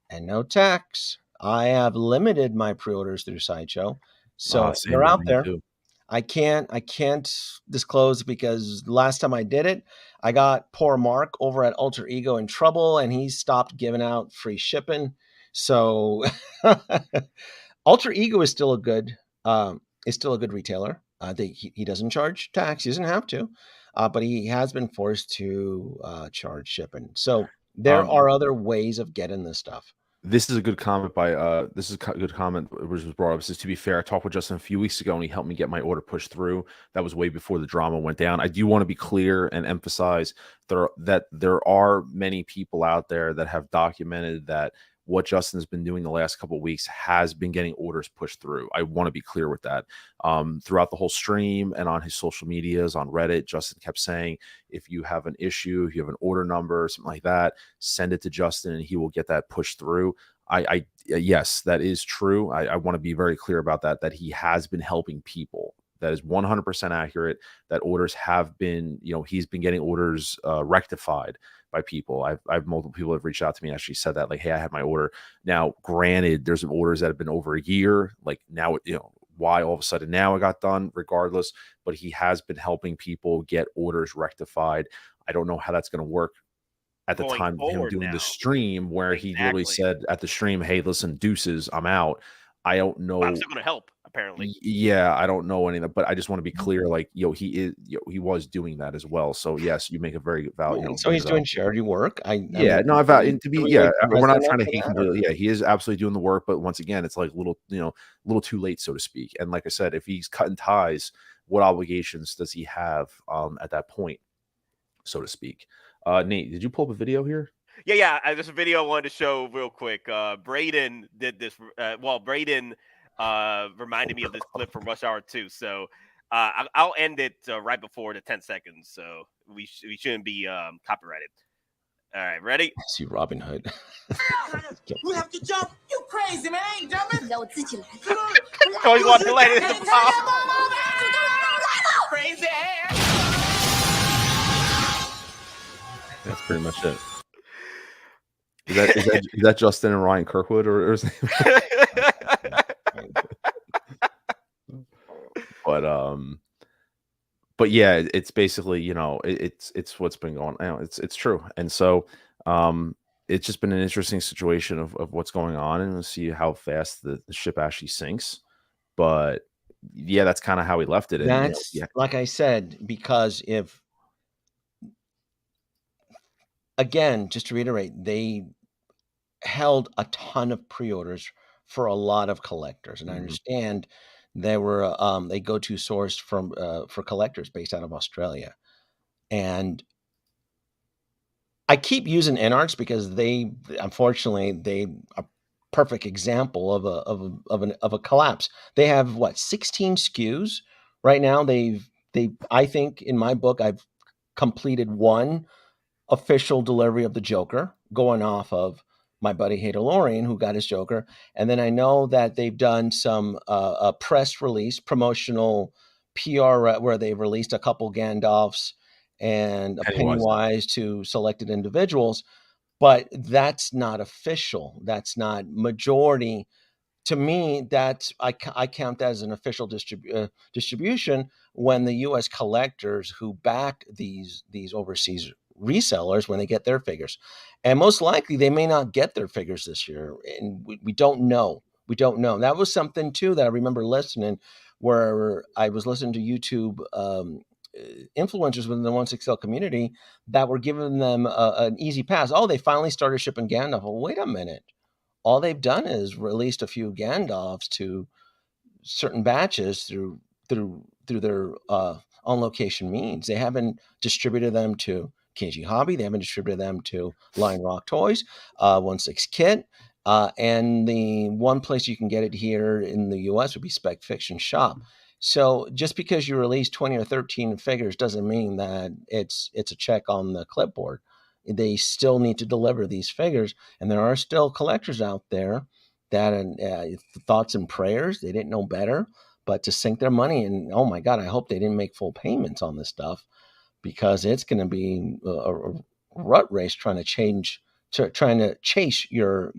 and no tax. I have limited my pre-orders through Sideshow, so they're out there. Too. I can't disclose because last time I did it, I got poor Mark over at Alter Ego in trouble, and he stopped giving out free shipping. So Alter Ego is still a good retailer. He doesn't charge tax. He doesn't have to, but he has been forced to charge shipping. So there are other ways of getting this stuff. This is a good comment by this is a good comment which was brought up. Says, to be fair, I talked with Justin a few weeks ago and he helped me get my order pushed through. That was way before the drama went down. I do want to be clear and emphasize that there are many people out there that have documented that what Justin's been doing the last couple of weeks has been getting orders pushed through. I want to be clear with that. Throughout the whole stream and on his social medias, on Reddit, Justin kept saying, if you have an issue, if you have an order number, something like that, send it to Justin and he will get that pushed through. Yes, that is true. I want to be very clear about that he has been helping people. That is 100% accurate. That orders have been, he's been getting orders rectified by people. I've multiple people have reached out to me and actually said that, like, hey, I had my order. Now, granted, there's some orders that have been over a year. Like now, why all of a sudden now it got done, regardless. But he has been helping people get orders rectified. I don't know how that's going to work at the time of him doing the stream where he literally said at the stream, hey, listen, deuces, I'm out. I don't know. But I'm still going to help, apparently. Yeah, I don't know any of that, but I just want to be clear. Like, he was doing that as well. So yes, you make a very valid. So he's doing charity work. We're not trying to hate him. Yeah, he is absolutely doing the work, but once again, it's like little too late, so to speak. And like I said, if he's cutting ties, what obligations does he have at that point, so to speak? Nate, did you pull up a video here? Yeah. There's a video I wanted to show real quick. Braden did this. Braden reminded me of this clip from Rush Hour 2. So I'll end it right before the 10 seconds. So we shouldn't be copyrighted. All right, ready? See Robin Hood. We have to jump. You crazy, man. I ain't jumping. Toys Wonderland is the bomb. Crazy ass. That's pretty much it. Is that Justin and Ryan Kirkwood or his name? But yeah, it's basically, you know, it's what's been going on. It's true. And so it's just been an interesting situation of what's going on, and we'll see how fast the ship actually sinks. But yeah, that's kind of how we left it. And, that's like I said, because if, again, just to reiterate, they held a ton of pre-orders for a lot of collectors, and I understand they were a go-to source from for collectors based out of Australia. And I keep using InArts because they, unfortunately, they a perfect example of a collapse. They have what, 16 SKUs right now. I think in my book I've completed one official delivery of the Joker, going off of my buddy Hadalorian, who got his Joker. And then I know that they've done some a press release, promotional PR, where they've released a couple Gandalfs and a Pennywise to selected individuals. But that's not official. That's not majority. To me, that's I count that as an official distribution when the U.S. collectors who back these overseas resellers, when they get their figures, and most likely they may not get their figures this year, and we don't know. We don't know. That was something too that I remember listening, where I was listening to YouTube influencers within the 1/6L community that were giving them an easy pass. Oh, they finally started shipping Gandalf. Well, wait a minute. All they've done is released a few Gandalfs to certain batches through their on location means. They haven't distributed them to KG Hobby. They haven't distributed them to Lion Rock Toys, 1/6 Kit, and the one place you can get it here in the U.S. would be Spec Fiction Shop. So just because you release 20 or 13 figures doesn't mean that it's a check on the clipboard. They still need to deliver these figures, and there are still collectors out there that thoughts and prayers. They didn't know better, but to sink their money. And oh my God, I hope they didn't make full payments on this stuff, because it's going to be a rut race trying to chase your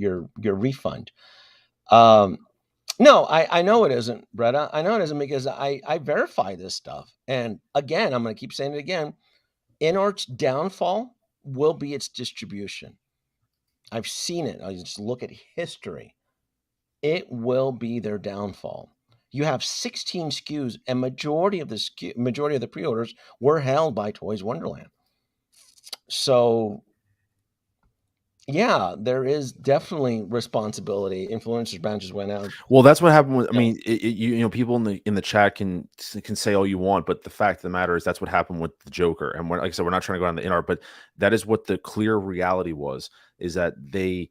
refund. No, I know it isn't, Bretta. I know it isn't, because I verify this stuff. And again, I'm going to keep saying it again. InArt's downfall will be its distribution. I've seen it. I just look at history. It will be their downfall. You have 16 SKUs, and majority of the pre-orders were held by Toys Wonderland. So yeah, there is definitely responsibility. Influencers branches went out. Well, that's what happened with. I mean, you know, people in the chat can say all you want, but the fact of the matter is that's what happened with the Joker. And like I said, we're not trying to go on the InArt, but that is what the clear reality was. Is that they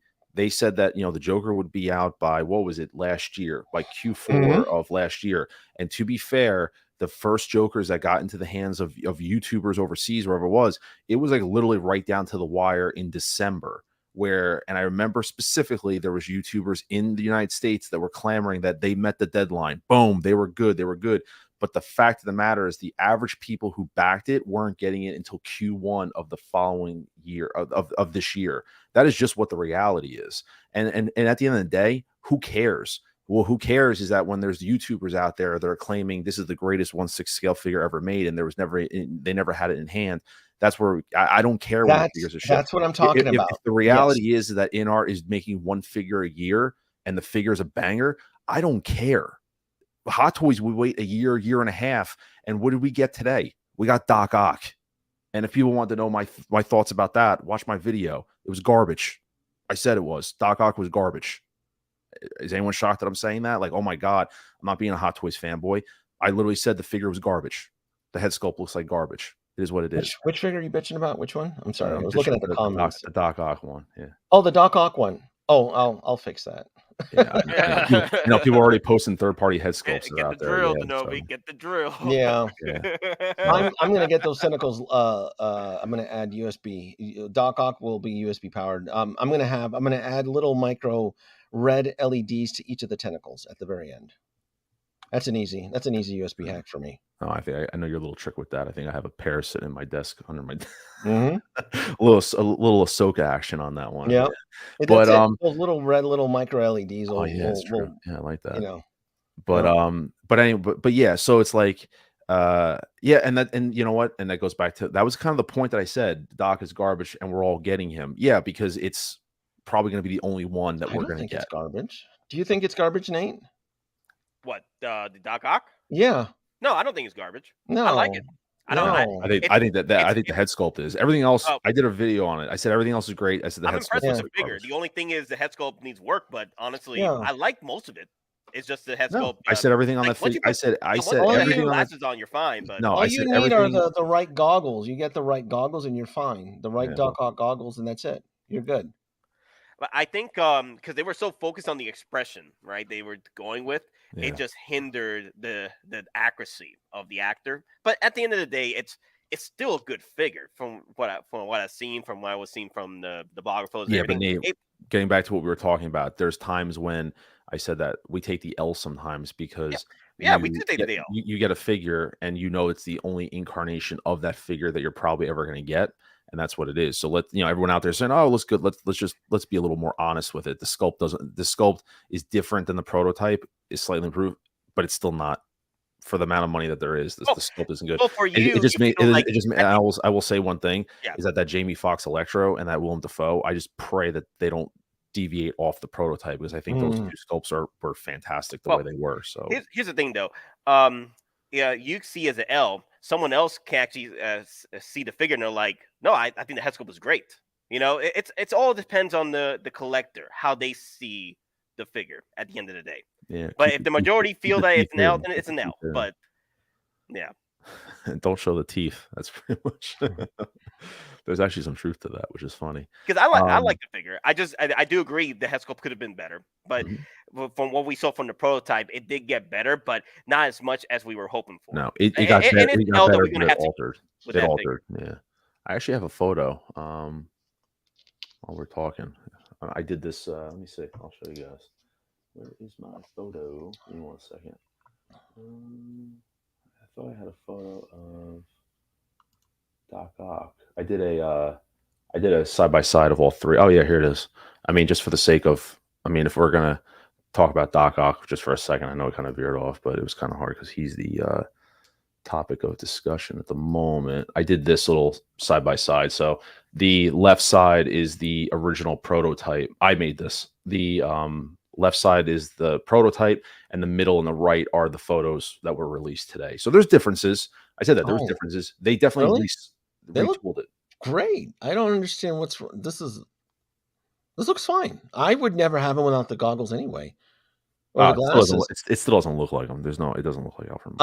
said that, you know, the Joker would be out by, what was it, last year, by Q4 of last year. And to be fair, the first Jokers that got into the hands of YouTubers overseas, wherever it was like literally right down to the wire in December. And I remember specifically there was YouTubers in the United States that were clamoring that they met the deadline. Boom, they were good. But the fact of the matter is the average people who backed it weren't getting it until Q1 of the following year of this year. That is just what the reality is. And at the end of the day, who cares? Well, who cares is that when there's YouTubers out there that are claiming this is the greatest 1/6 scale figure ever made, and they never had it in hand. That's where I don't care when the figures are shipped. That's what I'm talking about. If the reality is that InArt is making one figure a year and the figure is a banger, I don't care. Hot Toys, we wait a year and a half, and what did we get today? We got Doc Ock. And if people want to know my thoughts about that, watch my video. It was garbage. I said it was. Doc Ock was garbage. Is anyone shocked that I'm saying that? Like, oh my God, I'm not being a Hot Toys fanboy. I literally said the figure was garbage. The head sculpt looks like garbage. It is what it is. Which figure are you bitching about? Which one? I'm sorry, I was Just looking at the the comments. Doc Ock one. Yeah. Oh, the Doc Ock one. Oh, I'll fix that. Yeah, people are already posting third-party head sculpts Get out the there. drill, Yeah, Denobi. so. Get the drill. Yeah. Yeah. I'm gonna get those Cynicals. I'm gonna add USB. Doc Ock will be USB powered. I'm gonna add little micro red LEDs to each of the tentacles at the very end. That's an easy USB hack for me. Oh, I know your little trick with that. I think I have a pair sitting in my desk under my Mhm. a little Ahsoka action on that one. Yeah. But Those little red little micro LEDs oh yeah, that's true. will, Yeah, I like that. you know. But anyway, but yeah, so it's like yeah, and you know what? And that goes back to that was kind of the point that I said Doc is garbage and we're all getting him. Yeah, because it's probably going to be the only one that I we're don't going to think get. it's garbage. Do you think it's garbage, Nate? What, the Doc Ock? Yeah. No, I don't think it's garbage. No. I like it. I don't. No. I think the head sculpt is everything else. Oh. I did a video on it. I said everything else is great. I said the I'm head sculpt impressed is with the figure. The only thing is the head sculpt needs work, but honestly, Yeah. I like most of it. It's just the head No, sculpt. I said everything on like, that once figure. you I said once all you everything put on that. glasses on, you're fine. But No, All I you said need are everything. the right goggles. You get the right goggles and you're fine. The right Yeah, Doc Ock goggles and that's it. You're good. But I think because they were so focused on the expression, right? They were going with Yeah. it just hindered the accuracy of the actor. But at the end of the day, it's still a good figure from what I've seen, from what I was seeing from the blogger photos. Yeah, but Nate, getting back to what we were talking about, there's times when I said that we take the L sometimes because we do take the L. You get a figure and you know it's the only incarnation of that figure that you're probably ever going to get, and that's what it is. So everyone out there saying, "Oh, looks good." Let's be a little more honest with it. The sculpt is different than the prototype, is slightly improved, but it's still not for the amount of money that there is. The sculpt isn't good. Well, for you, I will say one thing is that Jamie Foxx Electro and that Willem Dafoe, I just pray that they don't deviate off the prototype because I think those two sculpts were fantastic the way they were. So here's the thing though. Yeah, you see as an L, someone else can actually see the figure and they're like, no, I think the head sculpt is great. It's all depends on the collector, how they see the figure at the end of the day. Yeah. But if the majority feel that it's an L, then it's an L. But yeah. Don't show the teeth. That's pretty much. There's actually some truth to that, which is funny. Because I like the figure. I do agree the head sculpt could have been better, but from what we saw from the prototype, it did get better, but not as much as we were hoping for. No, it got better. It got better, but it altered. It altered. Yeah, I actually have a photo. While we're talking, I did this. Let me see. I'll show you guys. Where is my photo? Give me 1 second. I thought I had a photo of Doc Ock. I did a side by side of all three. Oh yeah, here it is. I mean, just for the sake of, if we're gonna talk about Doc Ock just for a second, I know it kind of veered off, but it was kind of hard because he's the topic of discussion at the moment. I did this little side by side. So the left side is the original prototype. I made this. The left side is the prototype, and the middle and the right are the photos that were released today. So there's differences. I said that there's differences. They definitely retooled it. Great. I don't understand this looks fine. I would never have it without the goggles anyway. Or the glasses. It still doesn't look like them. It doesn't look like Alfred.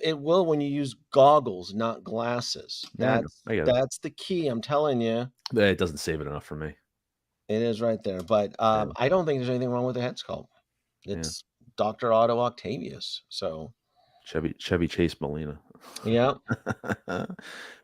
It will when you use goggles, not glasses. That's the key. I'm telling you. It doesn't save it enough for me. It is right there, but I don't think there's anything wrong with the head sculpt. It's Dr. Otto Octavius. So Chevy Chase Molina. Yeah.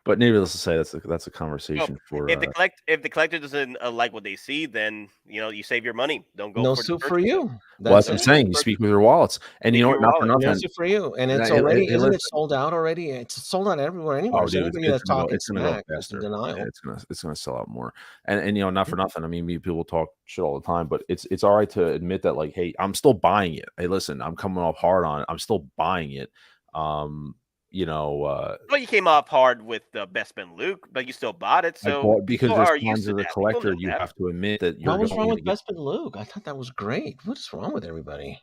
But needless to say, that's a conversation for if the collector doesn't like what they see, then you save your money. Don't go no for soup for you. That's what I'm saying. You speak with your wallets, and you know what? Not for nothing. No soup for you, and it's already isn't it sold out already? It's sold out everywhere anywhere. Oh, dude, it's going to go faster. Denial. Yeah, it's gonna sell out more. And not for nothing. I mean, people talk shit all the time, but it's all right to admit that, like, hey, I'm still buying it. Hey, listen, I'm coming off hard on it. I'm still buying it. Well, you came off hard with Bespin Luke, but you still bought it. So because there's times as a collector, you have to admit that you're. What was wrong with Bespin Luke? I thought that was great. What is wrong with everybody?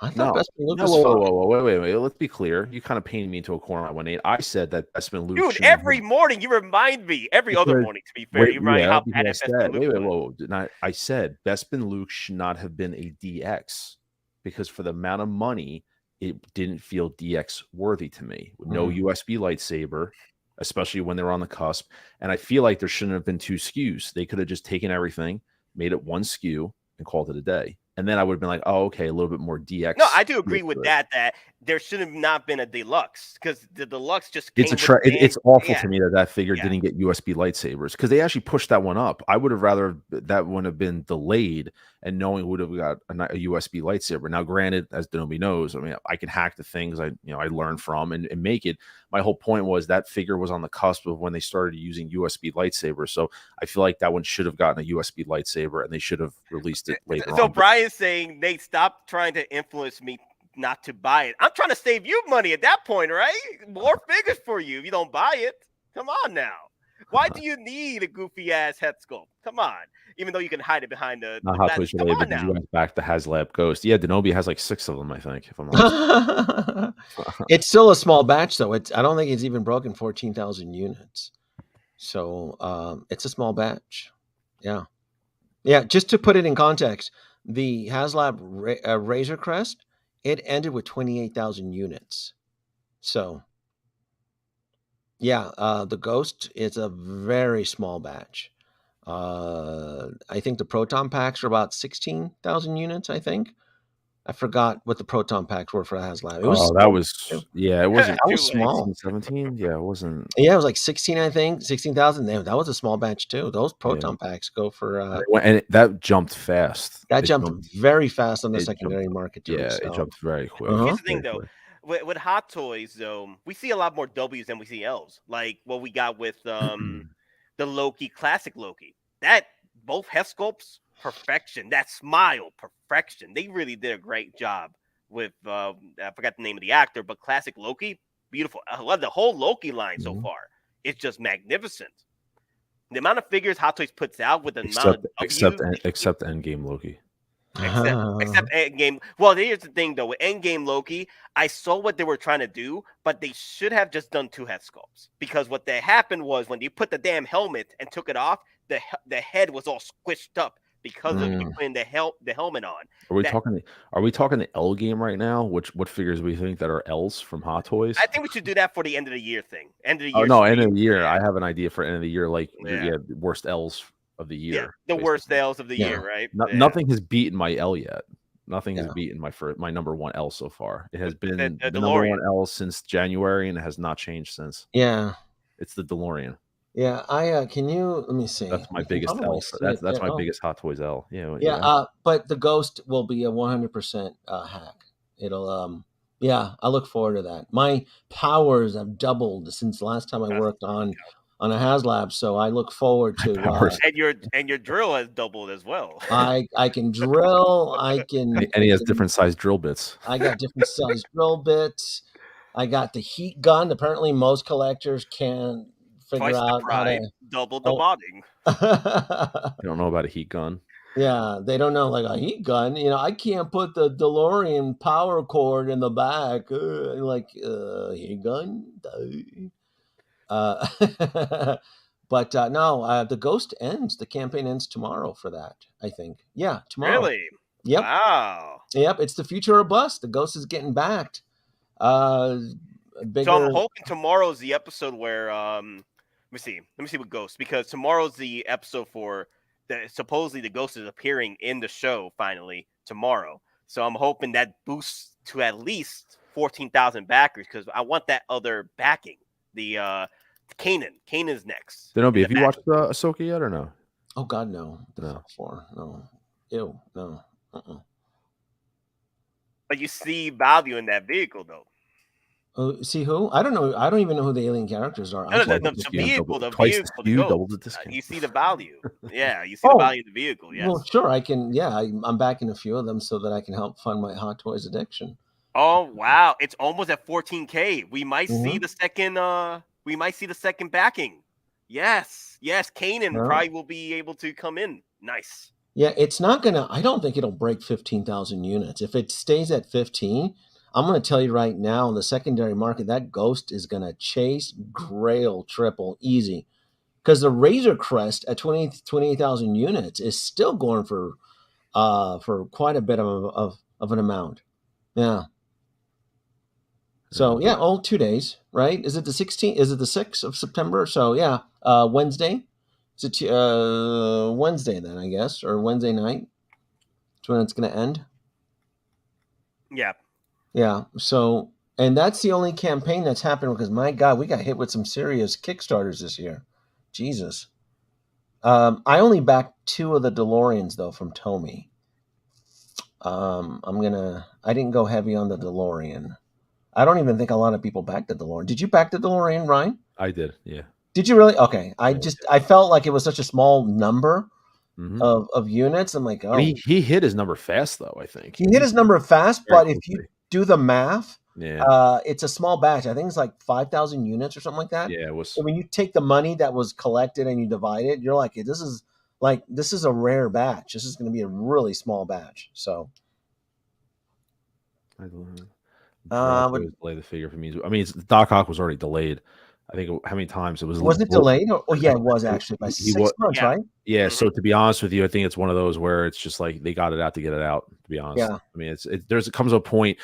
I thought Bespin Luke was fun. Wait. Let's be clear. You kind of painted me into a corner at 1-8. I said that Bespin Luke. Dude, every morning you remind me. Every other morning, to be fair, you remind me how bad Bespin Luke was. I said Bespin Luke should not have been a DX because for the amount of money, it didn't feel DX worthy to me. With no USB lightsaber, especially when they were on the cusp. And I feel like there shouldn't have been 2 SKUs. They could have just taken everything, made it 1 SKU, and called it a day. And then I would have been like, oh, okay, a little bit more DX. No, I do agree with that there should have not been a deluxe, because the deluxe just came it's awful to me that figure didn't get USB lightsabers, because they actually pushed that one up. I would have rather that one have been delayed, and knowing would have got a USB lightsaber. Now, granted, as Denobi knows, I mean, I can hack the things I learned from and make it. My whole point was that figure was on the cusp of when they started using USB lightsabers. So I feel like that one should have gotten a USB lightsaber, and they should have released it later on. So Brian's saying, Nate, stop trying to influence me not to buy it. I'm trying to save you money at that point, right? More figures for you if you don't buy it. Come on now. Why do you need a goofy ass head sculpt? Come on. Even though you can hide it behind the Hot Toys related, but you went back to HasLab Ghost. Yeah, Denobi has like 6 of them, I think, if I'm honest. It's still a small batch, though. I don't think it's even broken 14,000 units. So it's a small batch. Yeah. Yeah, just to put it in context, the HasLab Razor Crest, it ended with 28,000 units. So, yeah, the Ghost is a very small batch. I think the Proton packs are about 16,000 units, I think. I forgot what the Proton packs were for HasLab. It was it wasn't. That was small. 16, 17? Yeah, it wasn't. Yeah, it was like 16, I think, 16,000. That was a small batch too. Those Proton packs go for... and that jumped fast. That jumped very fast on the secondary market too. Yeah, it jumped very quick. Here's the thing, though. With Hot Toys, though, we see a lot more W's than we see L's. Like what we got with the Loki, classic Loki. That, both head sculpts, perfection. That smile, perfection. They really did a great job with, I forgot the name of the actor, but classic Loki, beautiful. I love the whole Loki line so far. It's just magnificent. The amount of figures Hot Toys puts out with the amount of except Endgame Loki. Except Endgame. Well, here's the thing, though. With Endgame Loki, I saw what they were trying to do, but they should have just done 2 head sculpts. Because what that happened was when you put the damn helmet and took it off, the head was all squished up because of you putting the helmet on. Are we talking the L game right now? What figures we think that are L's from Hot Toys? I think we should do that for the end of the year thing. End of the year. Oh no, end of the year. I have an idea for end of the year, like worst L's of the year. Yeah, the worst L's of the year, right? Nothing has beaten my L yet. Nothing has beaten my number 1 L so far. It has been the number 1 L since January, and it has not changed since. Yeah, it's the DeLorean. Yeah, can you let me see? That's my biggest L. That's my biggest Hot Toys L. Yeah. But the Ghost will be a 100% hack. It'll I look forward to that. My powers have doubled since the last time I worked on a HasLab, so I look forward to and your drill has doubled as well. I can drill, I can and he has different size drill bits. I got different size drill bits. I got the heat gun. Apparently most collectors can figure out how to double the modding. You don't know about a heat gun. Yeah, they don't know, like, a heat gun. I can't put the DeLorean power cord in the back. Heat gun? But no, the Ghost ends. The campaign ends tomorrow for that, I think. Yeah, tomorrow. Really? Yep. Wow. Yep, it's the future of bust. The Ghost is getting backed. So I'm hoping tomorrow's the episode where let me see what Ghost, because tomorrow's the episode for supposedly the Ghost is appearing in the show finally tomorrow. So I'm hoping that boosts to at least 14,000 backers, because I want that other backing. The Kanan. Kanan's next. Denobi, have you watched Ahsoka yet or no? Oh God, no. No. Ew, no. But you see value in that vehicle, though. See who? I don't know. I don't even know who the alien characters are. The vehicle. Double the discount. You see the value. Yeah, you see the value of the vehicle. Yes. Well, sure. I can. Yeah, I'm backing a few of them so that I can help fund my Hot Toys addiction. Oh wow! It's almost at 14K. We might see the second. We might see the second backing. Yes. Kanan probably will be able to come in. Nice. Yeah, it's not gonna. I don't think it'll break 15,000 units. If it stays at 15. I'm going to tell you right now, in the secondary market, that Ghost is going to chase Grail triple easy, because the Razor Crest at 28,000 units is still going for quite a bit of an amount. Yeah. So yeah, 2 days, right? Is it the 16th? Is it the 6th of September? So yeah, Wednesday. Is it Wednesday then, I guess, or Wednesday night? That's when it's going to end. Yeah. Yeah. So, and that's the only campaign that's happened because my God, we got hit with some serious Kickstarters this year. Jesus. I only backed 2 of the DeLoreans though from Tomy. I didn't go heavy on the DeLorean. I don't even think a lot of people backed the DeLorean. Did you back the DeLorean, Ryan? I did, yeah. Did you really? Okay. I felt like it was such a small number of units. I'm like, But he hit his number fast though, I think. He hit his number fast, but if you do the math, yeah, it's a small batch. I think it's like 5,000 units or something like that. Yeah, it was. So when you take the money that was collected and you divide it, you're like, this is a rare batch. This is going to be a really small batch. So I would delay the figure for me. I mean, Doc Ock was already delayed. I think how many times it was. Was it delayed? Oh yeah, it was actually by 6 months, right? Yeah. So to be honest with you, I think it's one of those where it's just like they got it out to get it out. To be honest, yeah. I mean, it comes a point.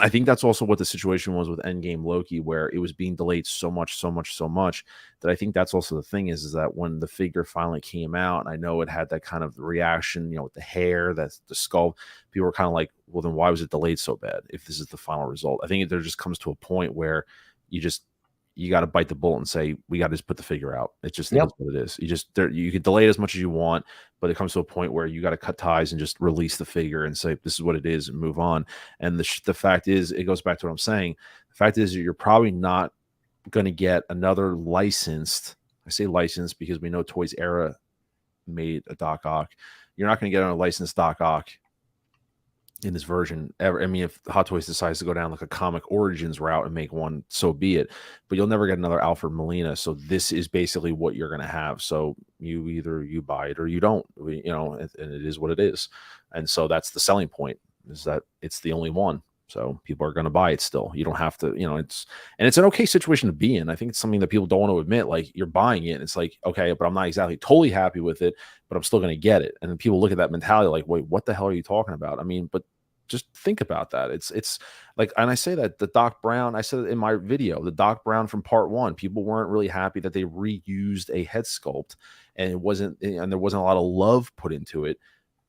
I think that's also what the situation was with Endgame Loki, where it was being delayed so much that I think that's also the thing is that when the figure finally came out, and I know it had that kind of reaction, with the hair, that's the skull. People were kind of like, well, then why was it delayed so bad if this is the final result? I think there just comes to a point where you got to bite the bullet and say, we got to just put the figure out. It just is what it is. You can delay it as much as you want, but it comes to a point where you got to cut ties and just release the figure and say, this is what it is and move on. And the fact is, it goes back to what I'm saying. The fact is you're probably not going to get another licensed. I say licensed because we know Toys Era made a Doc Ock. You're not going to get a licensed Doc Ock in this version ever. I mean, if Hot Toys decides to go down like a comic origins route and make one, so be it. But you'll never get another Alfred Molina. So this is basically what you're going to have. So you buy it or you don't. And it is what it is. And so that's the selling point, is that it's the only one. So people are going to buy it still. You don't have to, it's an okay situation to be in. I think it's something that people don't want to admit. Like, you're buying it and it's like, okay, but I'm not exactly totally happy with it, but I'm still going to get it. And then people look at that mentality like, wait, what the hell are you talking about? I mean, but just think about that. It's like, and I say that the Doc Brown, I said it in my video, the Doc Brown from part 1, people weren't really happy that they reused a head sculpt and there wasn't a lot of love put into it.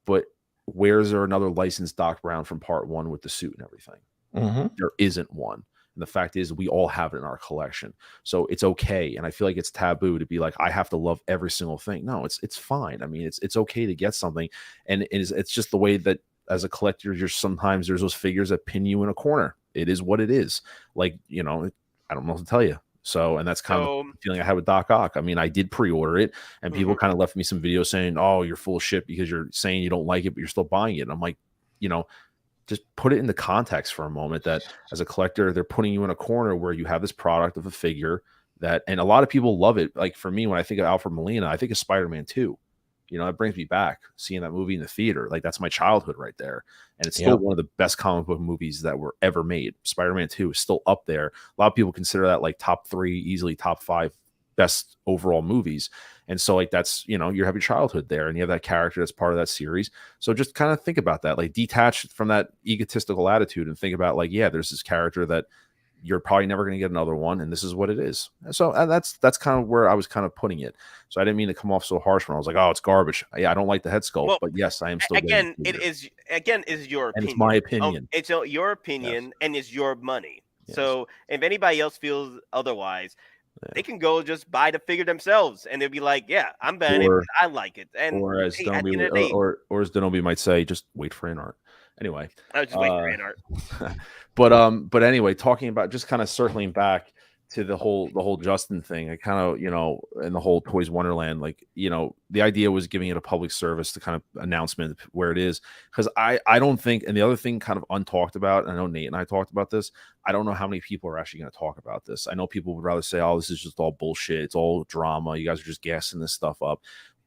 But where's there another licensed Doc Brown from part 1 with the suit and everything? There isn't one. And the fact is, we all have it in our collection. So it's okay. And I feel like it's taboo to be like, I have to love every single thing. No, it's fine. I mean, it's okay to get something. And it's just the way that as a collector, sometimes there's those figures that pin you in a corner. It is what it is. Like, I don't know what to tell you. So, and that's kind of the feeling I had with Doc Ock. I mean, I did pre-order it, and people kind of left me some videos saying, oh, you're full of shit because you're saying you don't like it, but you're still buying it. And I'm like, just put it into context for a moment, that as a collector, they're putting you in a corner where you have this product of a figure and a lot of people love it. Like, for me, when I think of Alfred Molina, I think of Spider-Man 2. It brings me back seeing that movie in the theater. Like, that's my childhood right there. And it's still one of the best comic book movies that were ever made. Spider-Man 2 is still up there. A lot of people consider that like top 3, easily top 5 best overall movies. And so like, that's, you have your childhood there and you have that character that's part of that series. So just kind of think about that, like detach from that egotistical attitude and think about like, yeah, there's this character that you're probably never going to get another one, and this is what it is. So that's kind of where I was kind of putting it. So I didn't mean to come off so harsh when I was like, oh, it's garbage. Yeah, I don't like the head sculpt, but yes, I am still again. It is your opinion. And it's my opinion. It's your opinion, and it's your money. Yes. So if anybody else feels otherwise, they can go just buy the figure themselves, and they'll be like, "Yeah, I'm buying it. I like it." And or as Denobi might say, just wait for art. Anyway, I was just waiting for art. But anyway, talking about just kind of circling back to the whole Justin thing, I kind of, and the whole Toys Wonderland, like, the idea was giving it a public service to kind of announcement where it is. Because I don't think, and the other thing kind of untalked about, I know Nate and I talked about this, I don't know how many people are actually going to talk about this. I know people would rather say, oh, this is just all bullshit. It's all drama. You guys are just gassing this stuff up.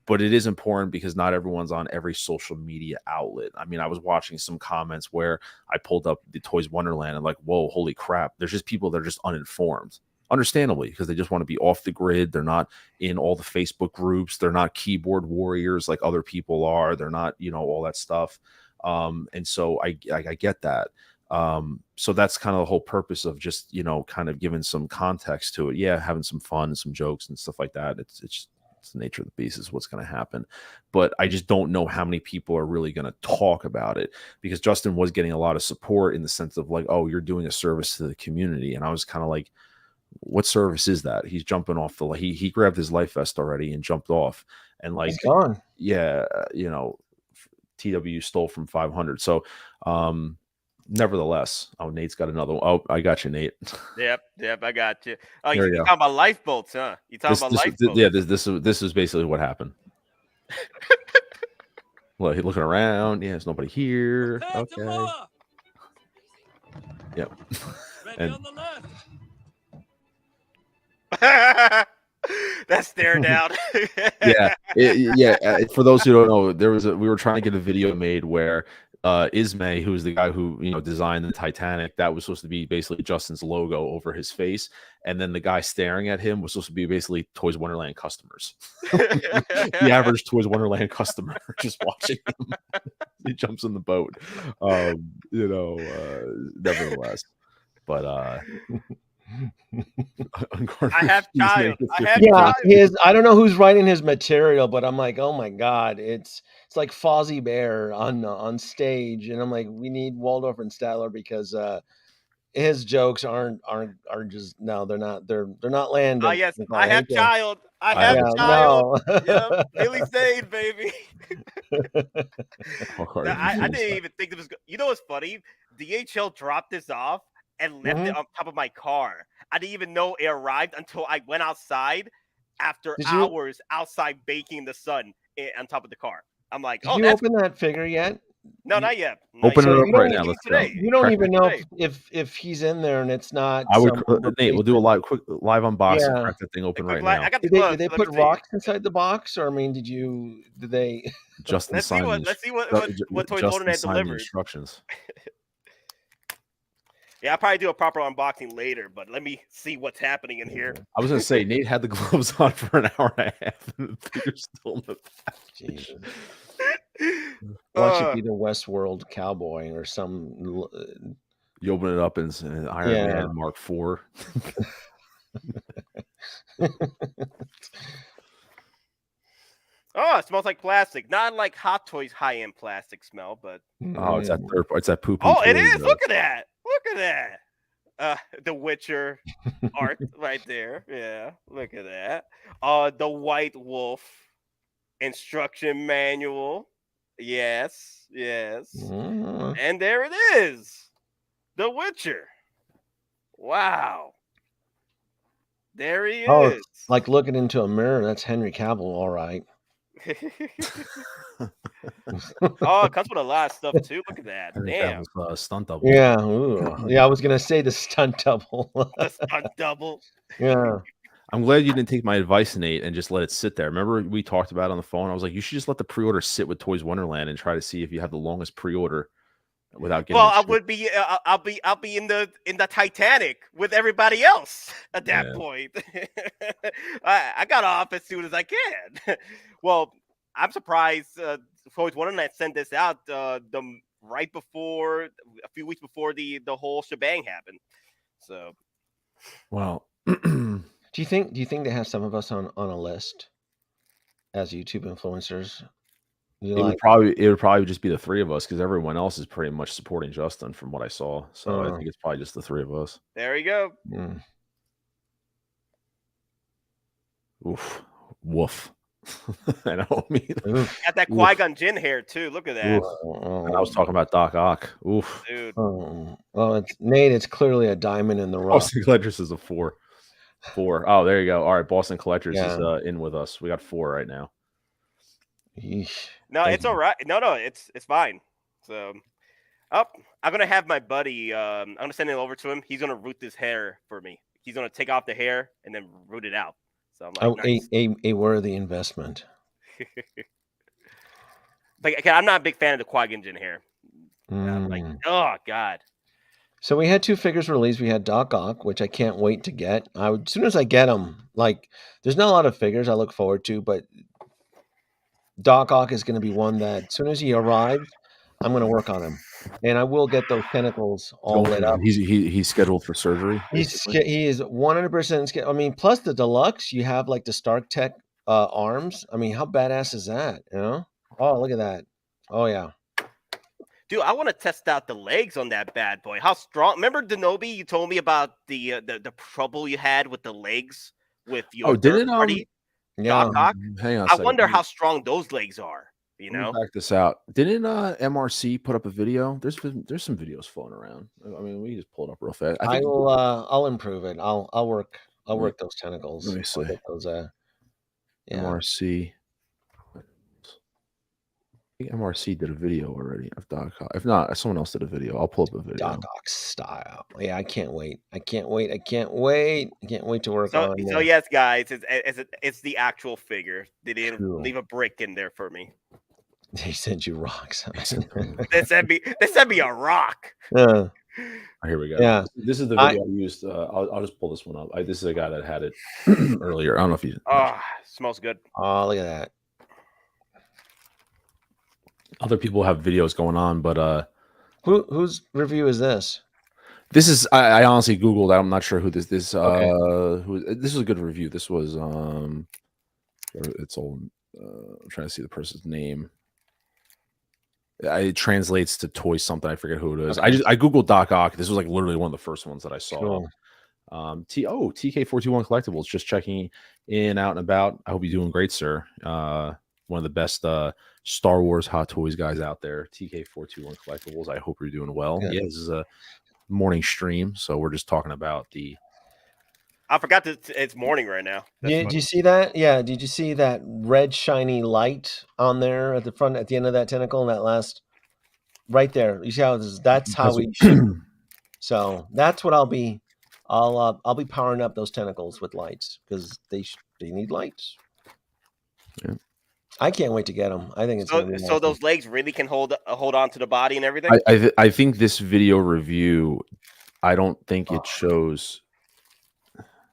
But it is important because not everyone's on every social media outlet. I mean, I was watching some comments where I pulled up the Toys Wonderland and like, whoa, holy crap. There's just people that are just uninformed, understandably, because they just want to be off the grid. They're not in all the Facebook groups. They're not keyboard warriors like other people are. They're not, all that stuff. And so I get that. So that's kind of the whole purpose of just, kind of giving some context to it. Yeah, having some fun, some jokes and stuff like that. It's the nature of the beast is what's going to happen. But I just don't know how many people are really going to talk about it, because Justin was getting a lot of support in the sense of like, oh, you're doing a service to the community. And I was kind of like, what service is that? He's jumping off he grabbed his life vest already and jumped off, and like, He's gone. yeah, TW stole from 500. So, nevertheless, Nate's got another one. Oh, I got you, Nate. Yep, I got you. Oh, you're talking about lifeboats, huh? You talking about lifeboats? Yeah, this is basically what happened. Well, he's looking around. Yeah, there's nobody here. Okay. Yep. And that stare down. For those who don't know, we were trying to get a video made where Ismay, who's the guy who designed the Titanic, that was supposed to be basically Justin's logo over his face, and then the guy staring at him was supposed to be basically Toys Wonderland customers. The average Toys Wonderland customer just watching him. He jumps in the boat. Nevertheless, but I have child. I don't know who's writing his material, but I'm like, oh my god, it's like Fozzie Bear on stage, and I'm like, we need Waldorf and Statler because his jokes aren't just they're not landing. Oh yes, I have child. I have child. No. Yeah, Billy Zane, baby. I didn't even think it was. You know what's funny? DHL dropped this off and left it on top of my car. I didn't even know it arrived until I went outside after hours outside baking in the sun on top of the car. I'm like, did you open that figure yet? No, not yet. Open it up right now. Let's go. You don't even know if he's in there and it's not. I would, Nate. We'll do a quick live unboxing. Crack that thing open right now. I got the did they put rocks inside the box, or I mean, did they? Justin let's see what Toys Wonderland delivered. Instructions. Yeah, I'll probably do a proper unboxing later, but let me see what's happening in here. I was going to say, Nate had the gloves on for an hour and a half, and the figure's still in the back. Jesus. Why should be the Westworld cowboy or some... You open it up and it's an Iron Man Mark IV. Oh, it smells like plastic. Not like Hot Toys high-end plastic smell, but... Oh, it's that poop. Oh, it is! Look at that! Look at that! The Witcher art right there. Yeah, look at that. The White Wolf instruction manual. Yes. And there it is. The Witcher. Wow. There he is. Like looking into a mirror. That's Henry Cavill, all right. Oh, it comes with a lot of stuff too. Look at that. Damn. Stunt double. Yeah. Yeah, I was gonna say the stunt double. The stunt double. Yeah. I'm glad you didn't take my advice, Nate, and just let it sit there. Remember we talked about it on the phone? I was like, you should just let the pre-order sit with Toys Wonderland and try to see if you have the longest pre-order without getting. Well, I would be. I'll be in the Titanic with everybody else at that point. I got off as soon as I can. Well, I'm surprised. Toys Wonderland sent this out right before, a few weeks before the whole shebang happened. So, well. Do you think they have some of us on a list as YouTube influencers? It would probably just be the three of us, because everyone else is pretty much supporting Justin from what I saw. So I think it's probably just the three of us. There you go. Mm. Oof. Woof. I know. Got that Qui-Gon Jinn hair too. Look at that. And I was talking about Doc Ock. Oof. Dude. Well, Nate, it's clearly a diamond in the rough. Boston Collectors is a 4. Oh, there you go. All right, Boston Collectors is in with us. We got 4 right now. Yeesh. No, it's all right. No, it's fine. So, I'm gonna have my buddy. I'm gonna send it over to him. He's gonna root this hair for me. He's gonna take off the hair and then root it out. So I'm like, nice. a worthy investment. But I'm not a big fan of the Qui-Gon Jinn hair. I'm like, oh god. So we had 2 figures released. We had Doc Ock, which I can't wait to get. As soon as I get them, like, there's not a lot of figures I look forward to, but Doc Ock is going to be one that as soon as he arrives, I'm going to work on him. and I will get those tentacles all lit up. He's scheduled for surgery. He is 100% scheduled. I mean, plus the deluxe, you have like the Stark Tech arms. I mean, how badass is that? You know? Oh, look at that. Oh yeah. Dude, I want to test out the legs on that bad boy. How strong? Remember Denobi? You told me about the trouble you had with the legs with your third party. Yeah. Doc. Hang on. I wonder how strong those legs are. You know, back this out. Didn't MRC put up a video? There's some videos floating around. I mean, we can just pull it up real fast. I think I'll improve it. I'll work those tentacles. Let me see. I'll get those, yeah. MRC. I think MRC did a video already of Doc Ock. If not, someone else did a video. I'll pull up a video. Doc Ock style. Yeah, I can't wait. I can't wait to work on. So yes, guys, it's the actual figure. They didn't leave a brick in there for me. They sent you rocks. They sent me a rock. Here we go. Yeah, this is the video I used. I'll just pull this one up. This is a guy that had it earlier. I don't know if you. Smells good. Oh, look at that. Other people have videos going on, but whose review is this? This is I honestly Googled. I'm not sure who this this Okay. this was a good review. This was it's all I'm trying to see the person's name. It translates to toy something. I forget who it is. Okay. I Googled Doc Ock. This was like literally one of the first ones that I saw. Cool. TK421 Collectibles, just checking in, out and about. I hope you're doing great, sir. One of the best Star Wars Hot Toys guys out there. TK421 Collectibles. I hope you're doing well. Good. Yeah, this is a morning stream, so we're just talking about the. I forgot that it's morning right now. Did you see that? Yeah. Did you see that red shiny light on there at the front, at the end of that tentacle, and that last right there? You see how that's how we. So that's what I'll be. I'll be powering up those tentacles with lights because they need lights. Yeah. I can't wait to get them. I think it's so. Gonna be So those legs really can hold on to the body and everything. I think this video review. I don't think it shows.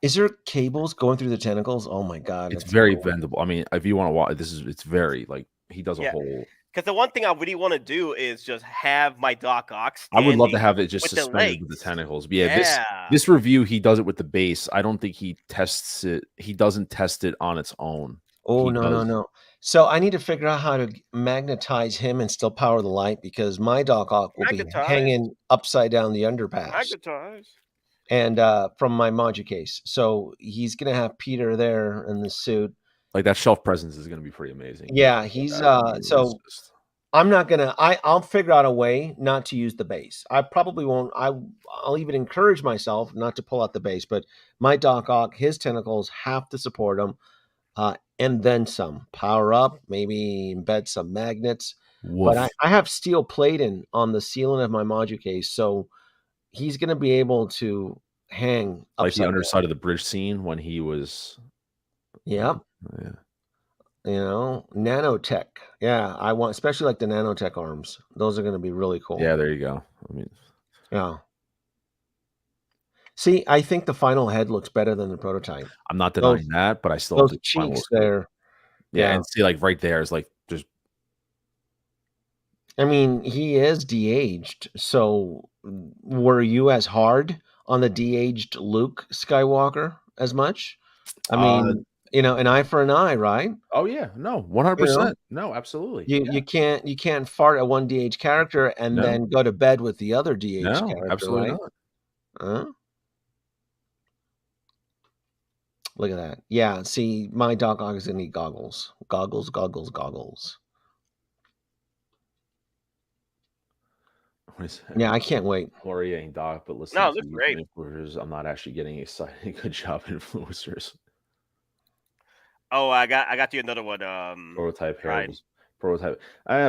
Is there cables going through the tentacles? Oh my god, it's very bendable. I mean, if you want to watch, it's very like he does a whole. Because the one thing I really want to do is just have my Doc Ock. I would love to have it just suspended with the tentacles. But yeah, this review he does it with the base. I don't think he tests it. He doesn't test it on its own. Oh no. So I need to figure out how to magnetize him and still power the light because my Doc Ock will be hanging upside down the underpass. Magnetize. And from my Modu case. So he's gonna have Peter there in the suit. Like that shelf presence is gonna be pretty amazing. Yeah, he's so I'm not gonna I'll figure out a way not to use the base. I probably won't. I'll even encourage myself not to pull out the base, but my Doc Ock, his tentacles have to support him. And then some. Power up, maybe embed some magnets. Woof. But I have steel plating on the ceiling of my Modu case, so he's going to be able to hang like the underside of the bridge scene when he was. Yep. Yeah. You know, nanotech. Yeah, I want, especially like the nanotech arms. Those are going to be really cool. Yeah, there you go. I mean, yeah. See, I think the final head looks better than the prototype. I'm not denying that, but I still those cheeks there. Yeah, and see, like right there is like just. I mean, he is de-aged. So, were you as hard on the de-aged Luke Skywalker as much? I mean, you know, an eye for an eye, right? Oh yeah, no, 100%. No, absolutely. You can't fart at one de-aged character and then go to bed with the other de-aged character, absolutely right? not. Look at that. Yeah, see, my Doc Ock is gonna need goggles. Goggles. Yeah, I can't wait. Gloria ain't Doc, but listen. No, it looks great. I'm not actually getting excited. Good job, influencers. Oh, I got you another one. Prototype hair. Prototype.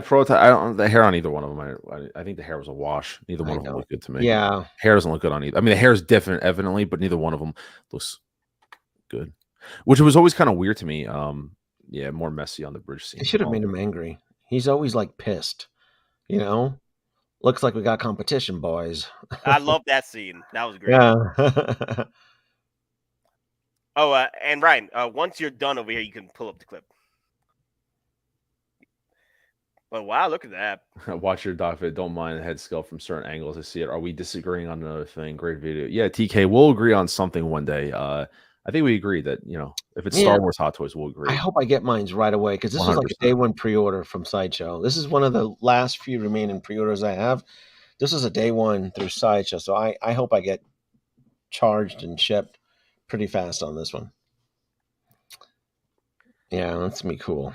Prototype. I don't. The hair on either one of them. I think the hair was a wash. Neither one of them looked good to me. Yeah, hair doesn't look good on either. I mean, the hair is different, evidently, but neither one of them looks good. Which was always kind of weird to me. Yeah, more messy on the bridge scene. They should have made him angry. He's always like pissed. You know, looks like we got competition, boys. I love that scene. That was great. Yeah. Oh, and Ryan, once you're done over here, you can pull up the clip. But wow, look at that. Watch your doc vid. Don't mind the head sculpt from certain angles. I see it. Are we disagreeing on another thing? Great video. Yeah, TK, we'll agree on something one day. I think we agree that, if it's Star Wars Hot Toys, we'll agree. I hope I get mine right away because this is like a day one pre-order from Sideshow. This is one of the last few remaining pre-orders I have. This is a day one through Sideshow, so I hope I get charged and shipped pretty fast on this one. Yeah, that's gonna be cool.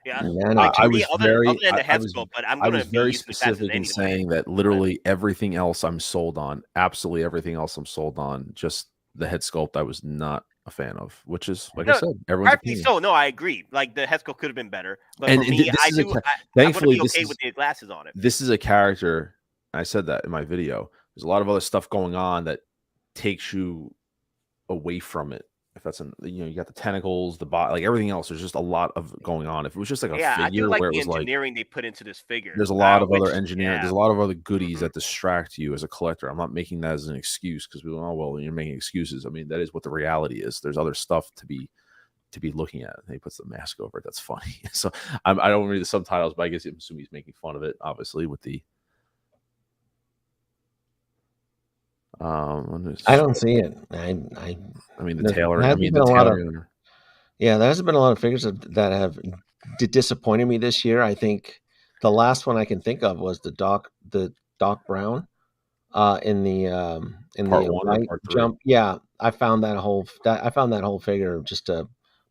Yeah, I was very, other than the head sculpt, but I'm gonna be using specific in saying that literally everything else I'm sold on. Absolutely everything else I'm sold on. Just the head sculpt I was not a fan of, which is like I said, everyone's opinion. So no, I agree. Like the head sculpt could have been better, but for me, thankfully, I'm okay with the glasses on it. This is a character. I said that in my video. There's a lot of other stuff going on that takes you away from it. If that's you got the tentacles, the body, like everything else. There's just a lot of going on. If it was just like a figure, I do like where the it was engineering they put into this figure. There's a lot of other engineering. There's a lot of other goodies that distract you as a collector. I'm not making that as an excuse because you're making excuses. I mean, that is what the reality is. There's other stuff to be looking at. And he puts the mask over it. That's funny. So I don't read the subtitles, but I guess I'm assuming he's making fun of it, obviously, with the. I don't see it. I mean, the Taylor. Yeah, there hasn't been a lot of figures that have disappointed me this year. I think the last one I can think of was the Doc Brown in the light jump. Yeah, I found that whole figure just a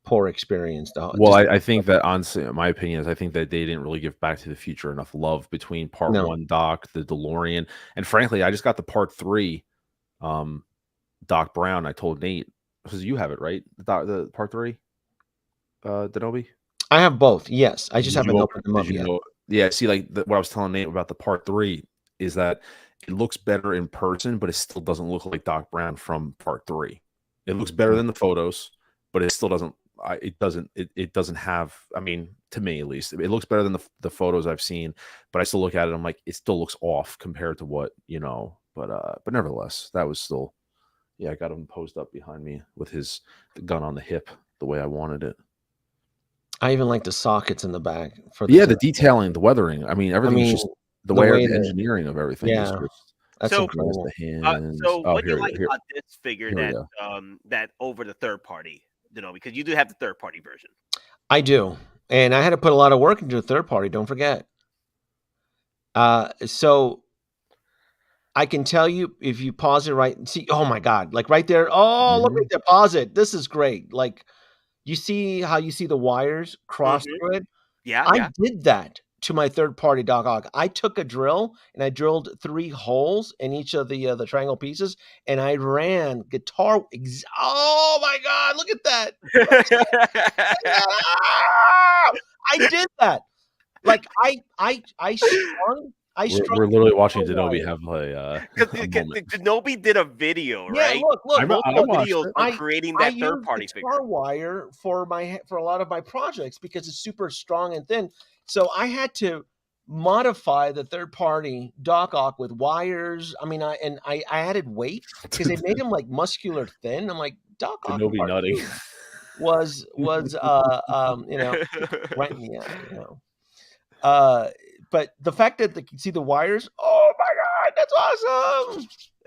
poor experience. Well, I think that, honestly, my opinion is I think that they didn't really give Back to the Future enough love between Part 1 Doc, the DeLorean, and frankly, I just got the Part 3 Doc Brown. I told Nate, because you have it, right? The Part 3 Denobi? I have both, yes. I just haven't opened them up yet. Yeah, see, like what I was telling Nate about the Part 3 is that it looks better in person, but it still doesn't look like Doc Brown from Part 3. It looks better than the photos, but it still doesn't. It doesn't have. I mean, to me at least, it looks better than the photos I've seen. But I still look at it. I'm like, it still looks off compared to what But nevertheless, that was still. Yeah, I got him posed up behind me with the gun on the hip, the way I wanted it. I even like the sockets in the back for the detailing, the weathering. I mean, everything is just the way the engineering of everything is just. That's incredible. So what do you like about this figure that over the third party? Because you do have the third party version. I do, and I had to put a lot of work into a third party. Don't forget. So I can tell you if you pause it right. See, oh my God, like right there. Oh, look at the pause it. This is great. Like. You see how you see the wires cross through it? Yeah, I did that to my third-party Doc Ock. I took a drill and I drilled 3 holes in each of the triangle pieces, and I ran guitar. Oh my God! Look at that! I did that. Like I strung. We're literally watching Denobi have because Denobi did a video, right? Yeah, look, multiple videos on creating that third party figure. I use wire for a lot of my projects because it's super strong and thin. So I had to modify the third party Doc Ock with wires. I mean, I added weight because they made him like muscular thin. I'm like, Doc Ock nutty was but the fact that you can see the wires, oh my God, that's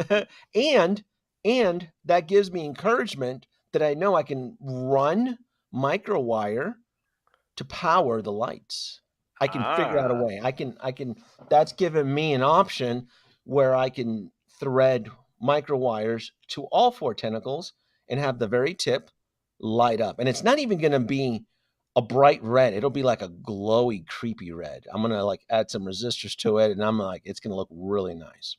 awesome. and that gives me encouragement that I know I can run micro wire to power the lights. I can figure out a way. I can that's given me an option where I can thread micro wires to all 4 tentacles and have the very tip light up. And it's not even going to be a bright red. It'll be like a glowy, creepy red. I'm going to like add some resistors to it, and I'm like, it's going to look really nice.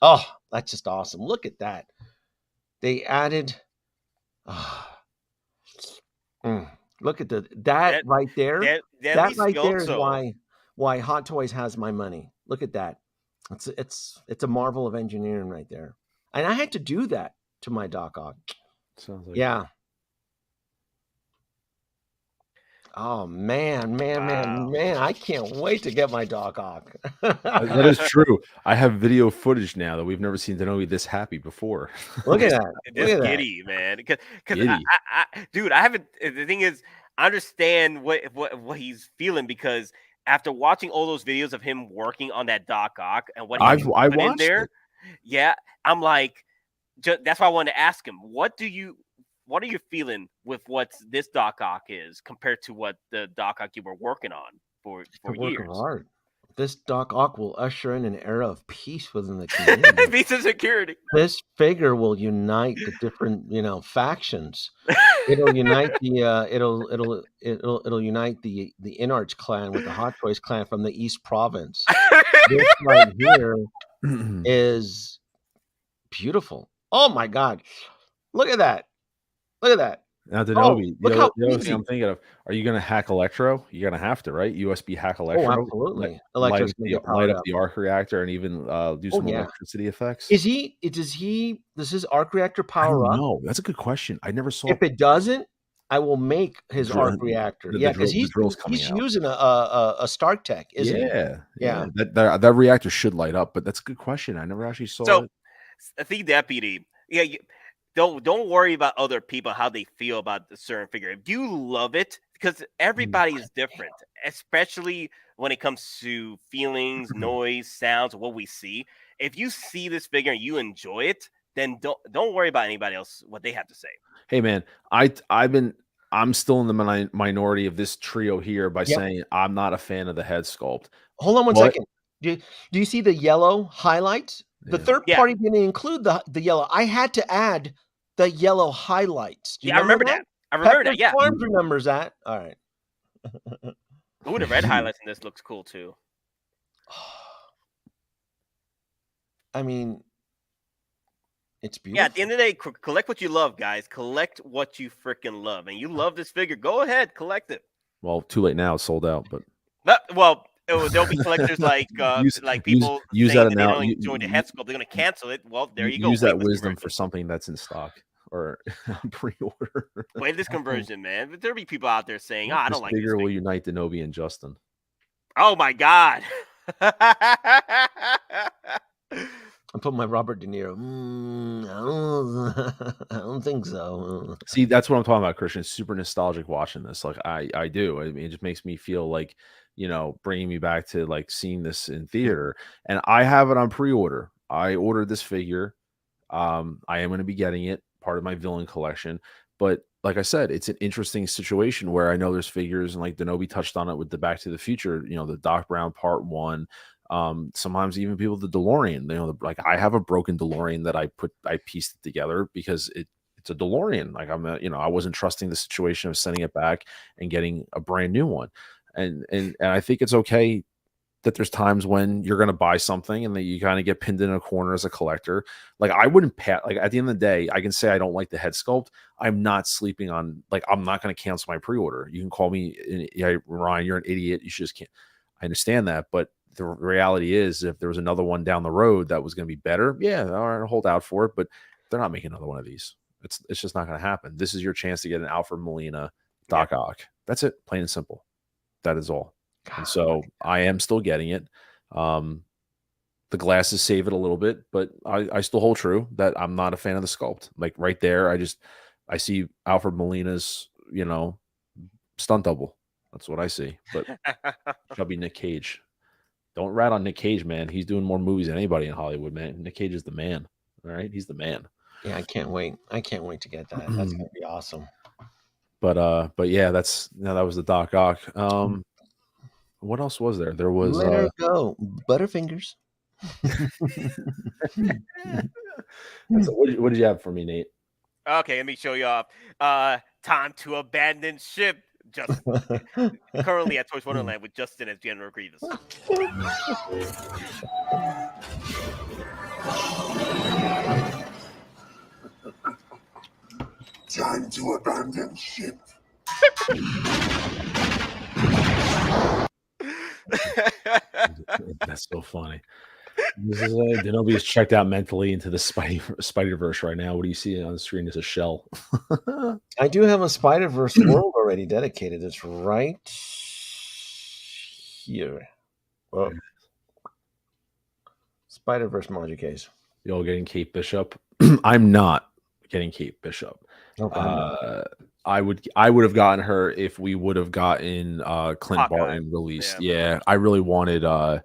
Oh, that's just awesome. Look at that. They added, look at that right there. That right there is why Hot Toys has my money. Look at that. It's a marvel of engineering right there. And I had to do that to my Doc Ock. Sounds like Oh man! I can't wait to get my Doc Ock. That is true. I have video footage now that we've never seen Denobi this happy before. Look at that! It's giddy, man. Because dude, I haven't. The thing is, understand what he's feeling, because after watching all those videos of him working on that Doc Ock and what he I put in watched there, it. yeah, I'm like, that's why I wanted to ask him, what are you feeling with what this Doc Ock is compared to what the Doc Ock you were working on for A work of years? art. This Doc Ock will usher in an era of peace within the community. Peace and security. This figure will unite the different, factions. It'll unite the it'll unite the Inarch clan with the Hot Toys clan from the East Province. This right here is beautiful. Oh my God! Look at that! Look at that! Now, Oh, Denobi, look how the other thing easy! I'm thinking of, are you going to hack Electro? You're going to have to, right? USB hack Oh, Electro, absolutely! light Electro's up gonna get powered light up up. the arc reactor, and even do Oh some yeah. electricity effects. Does his arc reactor I power don't up? know. That's a good question. I never saw If it doesn't, I will make his arc the reactor. the, Yeah, the, because drill, the drill's coming he's out. using a Stark Tech, isn't he? Yeah. Yeah. That reactor should light up, but that's a good question. I never actually saw So, it. the deputy, yeah, don't worry about other people, how they feel about the certain figure. If you love it, because everybody is different, especially when it comes to feelings, noise, sounds, what we see. If you see this figure and you enjoy it, then don't worry about anybody else, what they have to say. Hey man, I'm still in the minority of this trio here by Yep. saying I'm not a fan of the head sculpt. Hold on one But- second. Do you see the yellow highlights? The Yeah. third Yeah. party didn't include the yellow. I had to add the yellow highlights. Do you Yeah, I remember that. I remember Pepper's that. Yeah. Farms remembers that. All right. Ooh, the red highlights in this looks cool too. I mean, it's beautiful. Yeah, at the end of the day, collect what you love, guys. Collect what you freaking love. And you love this figure, go ahead, collect it. Well, too late now. It's sold out. But Well, there'll be collectors like people use saying that that they don't enjoy the head sculpt. They're going to cancel it. Well, there you go. Use Wait that this wisdom conversion. for something that's in stock or pre-order. Wait this conversion, man. But there'll be people out there saying, "Oh, I This don't like this figure will figure." unite Denobi and Justin. Oh my god! I'm putting my Robert De Niro. I don't think so. See, that's what I'm talking about, Christian. It's super nostalgic watching this. Like I do. I mean, it just makes me feel like, bringing me back to like seeing this in theater. And I have it on pre-order. I ordered this figure. I am going to be getting it, part of my villain collection. But like I said, it's an interesting situation where I know there's figures, and like Denobi touched on it with the Back to the Future, the Doc Brown Part 1. Sometimes even people the DeLorean, like I have a broken DeLorean that I pieced it together because it's a DeLorean. Like I wasn't trusting the situation of sending it back and getting a brand new one. And I think it's okay that there's times when you're going to buy something and that you kind of get pinned in a corner as a collector. Like I wouldn't like at the end of the day, I can say I don't like the head sculpt. I'm not sleeping on, like, I'm not going to cancel my pre-order. You can call me, Ryan, you're an idiot. You just can't. I understand that. But the reality is, if there was another one down the road that was going to be better, yeah, all right, I'll hold out for it. But they're not making another one of these. It's just not going to happen. This is your chance to get an Alfred Molina Doc Ock. That's it, plain and simple. That is all. And so I am still getting it. The glasses save it a little bit, but I still hold true that I'm not a fan of the sculpt. Like right there, I see Alfred Molina's, stunt double. That's what I see. But chubby Nick Cage. Don't rat on Nick Cage, man. He's doing more movies than anybody in Hollywood, man. Nick Cage is the man. All right, he's the man. Yeah, I can't wait. I can't wait to get that. That's gonna be awesome. But yeah, that was the Doc Ock. What else was there? There was Let her go, Butterfingers. What did you have for me, Nate? Okay, let me show you off. Time to abandon ship. Currently at Toys Wonderland with Justin as General Grievous. Time to abandon ship. That's so funny. This is Denobi is checked out mentally into the Spider-Verse right now. What do you see on the screen? Is a shell. I do have a Spider-Verse world already dedicated. It's right here. Oh. Spider-Verse module case. Y'all getting Kate Bishop? I'm not getting Kate Bishop. Okay. I would have gotten her if we would have gotten Clint Hawkeye. Barton released. Yeah, I really wanted that.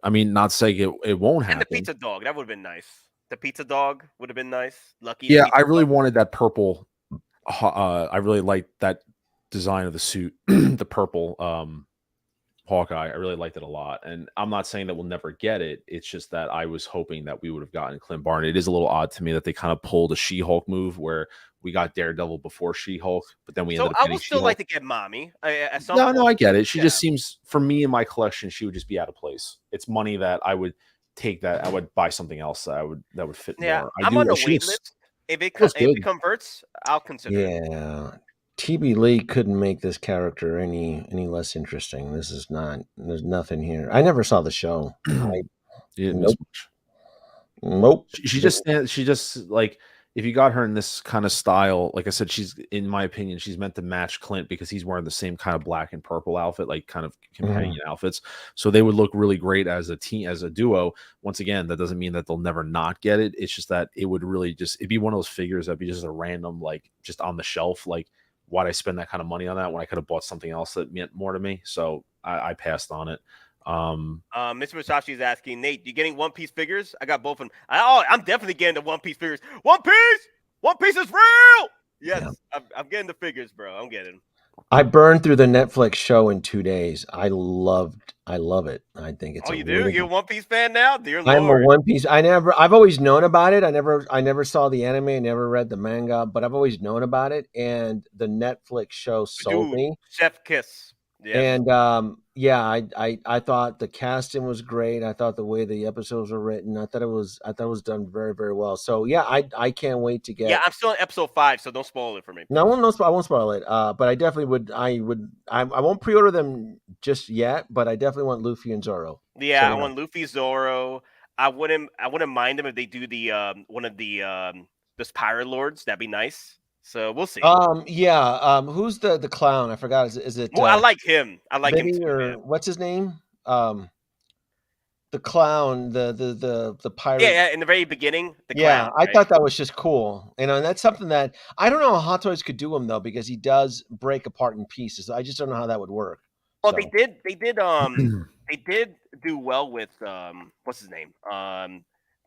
I mean, not saying it won't happen. And the pizza dog, that would have been nice. The pizza dog would have been nice. Lucky. Yeah, I really wanted that purple. I really liked that design of the suit, the purple Hawkeye. I really liked it a lot. And I'm not saying that we'll never get it. It's just that I was hoping that we would have gotten Clint Barton. It is a little odd to me that they kind of pulled a She-Hulk move where we got Daredevil before She-Hulk, but then we ended up I getting would still She-Hulk. like to get Mommy. At some No, point. no, I get it. She just seems, for me in my collection, she would just be out of place. It's money that I would take that I would buy something else that would fit more. I'm on the wait list. If it converts, I'll consider it. Yeah. TB Lee couldn't make this character any less interesting. This is not. There's nothing here. I never saw the show. Nope. Nope. She just like, if you got her in this kind of style, like I said, she's, in my opinion, she's meant to match Clint because he's wearing the same kind of black and purple outfit, like kind of companion outfits. So they would look really great as a team, as a duo. Once again, that doesn't mean that they'll never not get it. It's just that it would really it'd be one of those figures that'd be just a random, like, just on the shelf. Like, why'd I spend that kind of money on that when I could have bought something else that meant more to me? So I passed on it. Mr. Musashi is asking, Nate, you getting One Piece figures? I got both of them. I'm definitely getting the One Piece figures. One Piece is real. Yes, yeah. I'm getting the figures, bro. I'm getting them. I burned through the Netflix show in 2 days. I love it. I think it's. Oh, you do? You're a One Piece fan now? Dear Lord. I'm a One Piece. I've always known about it. I never saw the anime. I never read the manga, but I've always known about it. And the Netflix show sold me. Chef kiss. Yeah. And I thought the casting was great. I thought the way the episodes were written, I thought it was done very, very well. So yeah, I can't wait to get. Yeah, I'm still in episode 5, so don't spoil it for me. No, I won't spoil it. But I definitely would. I won't pre-order them just yet, but I definitely want Luffy and Zoro. Yeah, so, I want Luffy, Zoro. I wouldn't mind them if they do the one of the Pirate Lords. That'd be nice. So we'll see. Who's the clown? I forgot. Is it? I like him. I like him too, or man. What's his name? The clown, the pirate. Yeah, in the very beginning. The clown, I thought that was just cool. And that's something that I don't know how Hot Toys could do him though, because he does break apart in pieces. I just don't know how that would work. Well, so. They did do well with what's his name?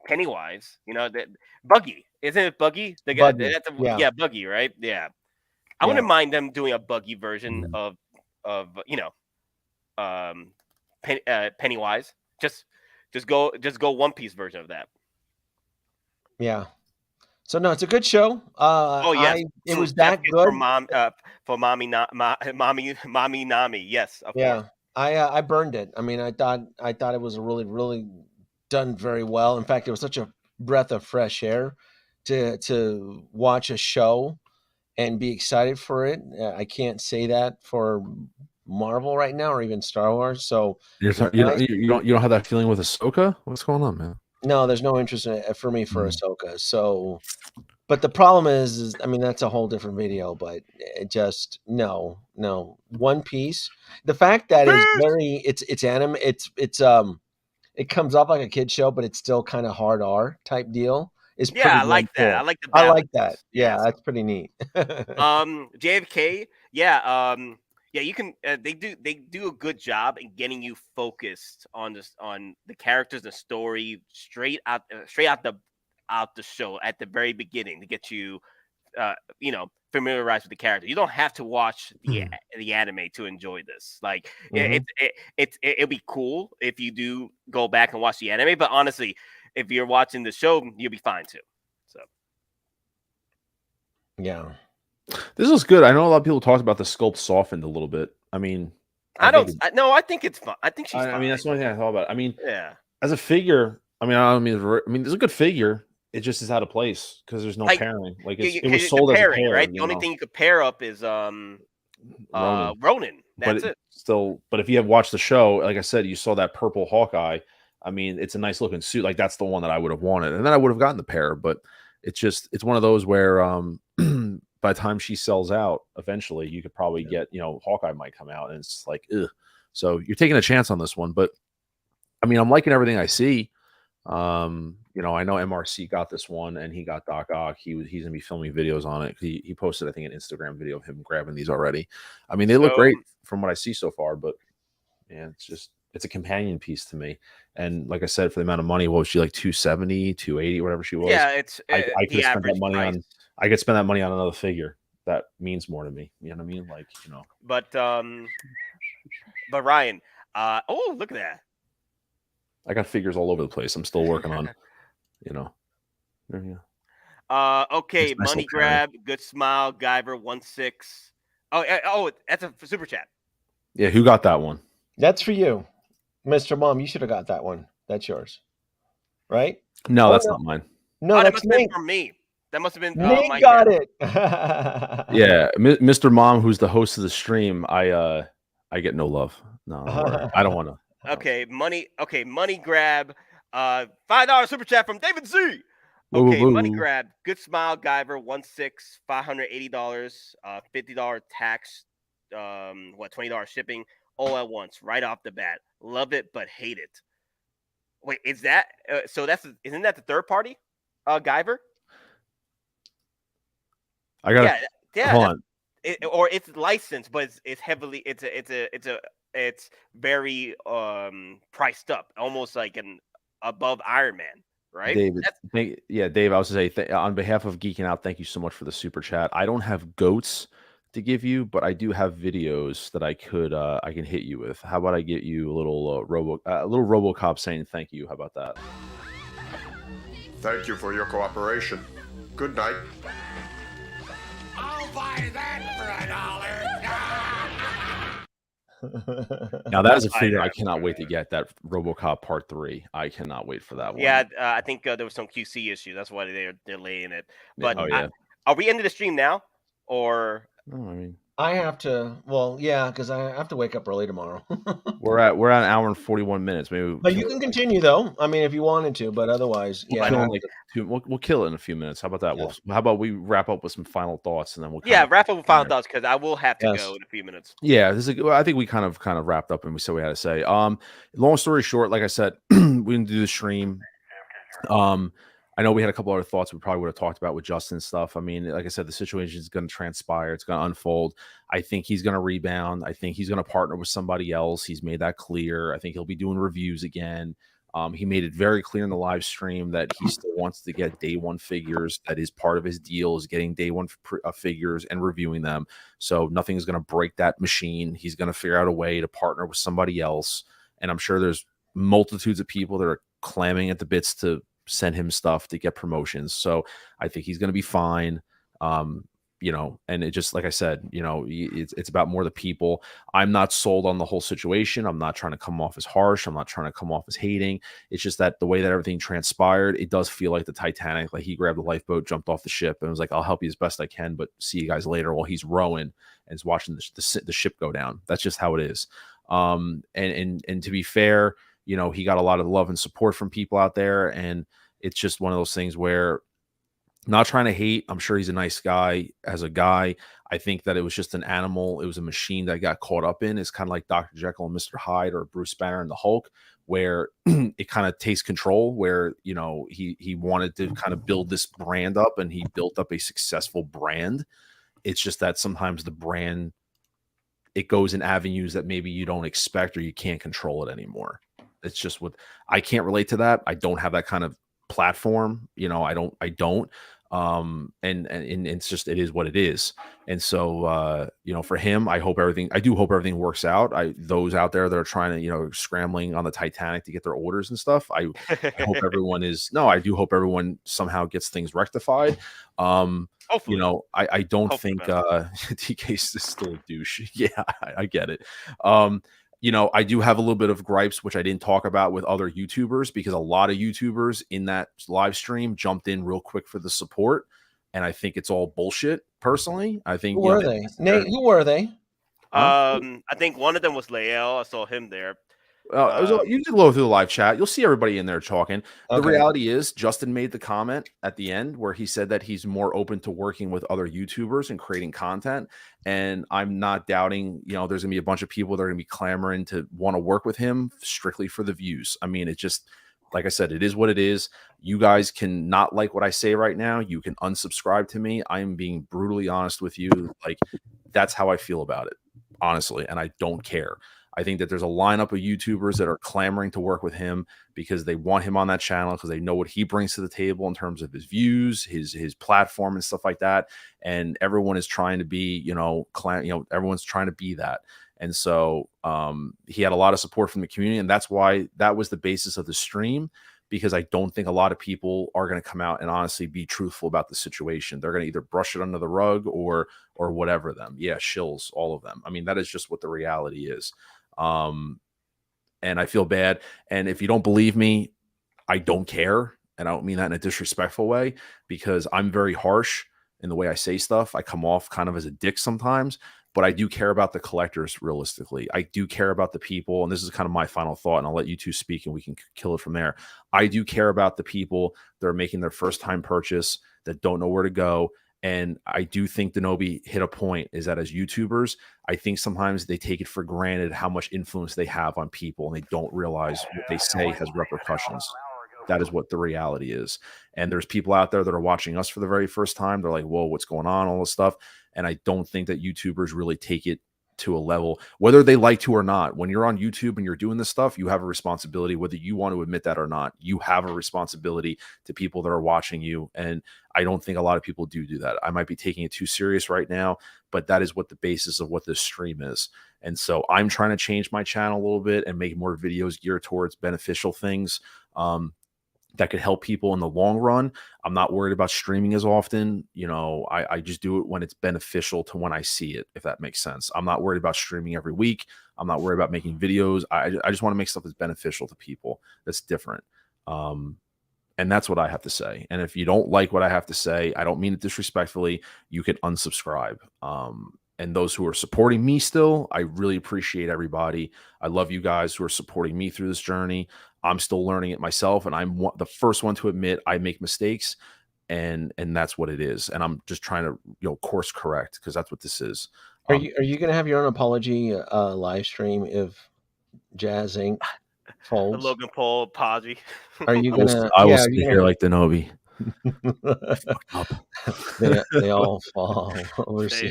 Pennywise, Buggy. Isn't it Buggy? The guy, Buggy. Buggy, right? Yeah. I wouldn't mind them doing a Buggy version of Pennywise. Just go One Piece version of that. Yeah. So no, it's a good show. It was that good for Mommy Nami. Yes, of course. I burned it. I mean, I thought it was really, really done very well. In fact, it was such a breath of fresh air to watch a show and be excited for it. I can't say that for Marvel right now, or even Star Wars. So you don't have that feeling with Ahsoka? What's going on, man? No, there's no interest for me for Ahsoka. So, but the problem is, I mean, that's a whole different video. But it just no. One Piece. The fact that it's anime. It comes off like a kid show, but it's still kind of hard R type deal. I like that. Cool. I like the balance. I like that. Yeah, that's pretty neat. JFK. Yeah. You can. They do a good job in getting you focused on the characters, the story, straight out the show at the very beginning to get you, familiarized with the character. You don't have to watch the anime to enjoy this. Like, it'll be cool if you do go back and watch the anime. But honestly, if you're watching the show, you'll be fine too. So, yeah. This was good. I know a lot of people talked about the sculpt softened a little bit. I mean, I think it's fun. I think she's fine. I mean, that's the only thing I thought about. I mean, yeah. As a figure, I mean, it's a good figure. It just is out of place because there's no pairing. Like it was sold as a pair, right? The only thing you could pair up is Ronin. That's it. But if you have watched the show, like I said, you saw that purple Hawkeye. I mean, it's a nice looking suit. Like that's the one that I would have wanted, and then I would have gotten the pair. But it's one of those where by the time she sells out, eventually you could probably get, Hawkeye might come out, and it's like, ugh. So you're taking a chance on this one, but I mean, I'm liking everything I see. You know, I know MRC got this one, and he got Doc Ock. He's gonna be filming videos on it. He posted, I think, an Instagram video of him grabbing these already. I mean, they look great from what I see so far, but yeah, it's a companion piece to me. And like I said, for the amount of money, what was she like 270, 280, whatever she was? Yeah, it's I could spend that money price. on. I could spend that money on another figure. That means more to me. You know what I mean? Like, you know. But Ryan, oh, look at that. I got figures all over the place. I'm still working on, you know. Yeah. Okay, money grab, good smile, Guyver 1-6. Oh, that's a super chat. Yeah, who got that one? That's for you, Mr. Mom. You should have got that one. That's yours, right? No, that's not mine. No, that that's must have been from me. That must have been Nate got it. Yeah, Mr. Mom, who's the host of the stream, I get no love. No, I don't want to. Okay, money grab. $5 super chat from David Z. Okay, money grab. Good smile, Guyver 1-6, $580, $50 tax, $20 shipping, all at once, right off the bat. Love it, but hate it. Wait, is that so? Isn't that the third party, Guyver? I got hold on. Or it's licensed, but it's heavily it's very priced up, almost like an above Iron Man, right? David, Dave, I was to say on behalf of Geeking Out, thank you so much for the super chat. I don't have goats to give you, but I do have videos that I can hit you with. How about I get you a little RoboCop saying thank you? How about that? Thank you for your cooperation. Good night. I'll buy that for $1. Now that is a figure I cannot wait to get. That RoboCop Part 3. I cannot wait for that one. Yeah, I think there was some QC issue. That's why they're delaying it. But yeah. Are we ending the stream now, or? No, I mean, I have to. Well, yeah, because I have to wake up early tomorrow. we're at an hour and 41 minutes. Maybe, but you can continue though. I mean, if you wanted to, but otherwise, we'll kill it in a few minutes. How about that? Yeah. How about we wrap up with some final thoughts, and then we'll wrap up with final thoughts, because I will have to go in a few minutes. Yeah, I think we kind of wrapped up and we said we had to say. Long story short, like I said, we didn't do the stream. I know we had a couple other thoughts we probably would have talked about with Justin stuff. I mean, like I said, the situation is going to transpire. It's going to unfold. I think he's going to rebound. I think he's going to partner with somebody else. He's made that clear. I think he'll be doing reviews again. He made it very clear in the live stream that he still wants to get day one figures. That is part of his deal, is getting day one figures and reviewing them. So nothing is going to break that machine. He's going to figure out a way to partner with somebody else. And I'm sure there's multitudes of people that are clamming at the bits to send him stuff to get promotions. So I think he's going to be fine. You know, and it just, like I said, you know, it's about more the people. I'm not sold on the whole situation. I'm not trying to come off as harsh. I'm not trying to come off as hating. It's just that the way that everything transpired, it does feel like the Titanic. Like he grabbed the lifeboat, jumped off the ship, and was like, I'll help you as best I can, but see you guys later, while he's rowing and is watching the ship go down. That's just how it is. And to be fair, you know, he got a lot of love and support from people out there. And it's just one of those things where, not trying to hate, I'm sure he's a nice guy as a guy. I think that it was just an animal. It was a machine that got caught up in. It's kind of like Dr. Jekyll and Mr. Hyde, or Bruce Banner and the Hulk, where it kind of takes control, where, you know, he wanted to kind of build this brand up, and he built up a successful brand. It's just that sometimes the brand, it goes in avenues that maybe you don't expect, or you can't control it anymore. It's just I can't relate to that. I don't have that kind of platform. You know, I don't. And it's just, it is what it is. And so, you know, for him, I do hope everything works out. Those out there that are trying to, you know, scrambling on the Titanic to get their orders and stuff, I hope I do hope everyone somehow gets things rectified. Hopefully. You know, I don't think TK is still a douche. Yeah, I get it. You know, I do have a little bit of gripes, which I didn't talk about with other YouTubers, because a lot of YouTubers in that live stream jumped in real quick for the support. And I think it's all bullshit, personally. I think. Who were they? Nate, who were they? I think one of them was Lael. I saw him there. You can go through the live chat. You'll see everybody in there talking. Okay. The reality is, Justin made the comment at the end where he said that he's more open to working with other YouTubers and creating content. And I'm not doubting, you know, there's going to be a bunch of people that are going to be clamoring to want to work with him strictly for the views. I mean, it's just, like I said, it is what it is. You guys can not like what I say right now. You can unsubscribe to me. I am being brutally honest with you. Like, that's how I feel about it, honestly. And I don't care. I think that there's a lineup of YouTubers that are clamoring to work with him because they want him on that channel, because they know what he brings to the table in terms of his views, his platform and stuff like that. And everyone is trying to be, everyone's trying to be that. And so he had a lot of support from the community, and that's why that was the basis of the stream, because I don't think a lot of people are going to come out and honestly be truthful about the situation. They're going to either brush it under the rug or whatever them. Yeah, shills, all of them. I mean, that is just what the reality is. And I feel bad. And if you don't believe me, I don't care. And I don't mean that in a disrespectful way, because I'm very harsh in the way I say stuff. I come off kind of as a dick sometimes, but I do care about the collectors realistically. I do care about the people. And this is kind of my final thought, and I'll let you two speak and we can kill it from there. I do care about the people that are making their first time purchase, that don't know where to go. And I do think Denobi hit a point, is that as YouTubers, I think sometimes they take it for granted how much influence they have on people, and they don't realize what they say has repercussions. That is what the reality is. And there's people out there that are watching us for the very first time. They're like, whoa, what's going on? All this stuff. And I don't think that YouTubers really take it to a level, whether they like to or not. When you're on YouTube and you're doing this stuff, you have a responsibility, whether you want to admit that or not. You have a responsibility to people that are watching you. And I don't think a lot of people do that. I might be taking it too serious right now, but that is what the basis of what this stream is. And so I'm trying to change my channel a little bit and make more videos geared towards beneficial things that could help people in the long run. I'm not worried about streaming as often. I just do it when it's beneficial to when I see it, if that makes sense. I'm not worried about streaming every week. I'm not worried about making videos. I just want to make stuff that's beneficial to people, that's different. And that's what I have to say. And if you don't like what I have to say, I don't mean it disrespectfully, you can unsubscribe. And those who are supporting me still, I really appreciate everybody. I love you guys who are supporting me through this journey. I'm still learning it myself, and I'm the first one to admit I make mistakes, and that's what it is. And I'm just trying to course correct, because that's what this is. Are you going to have your own apology live stream if Jazz Inc. folds? The Logan Paul apology. Are you going to? I will sit here like Denobi. Fucked up. They all fall.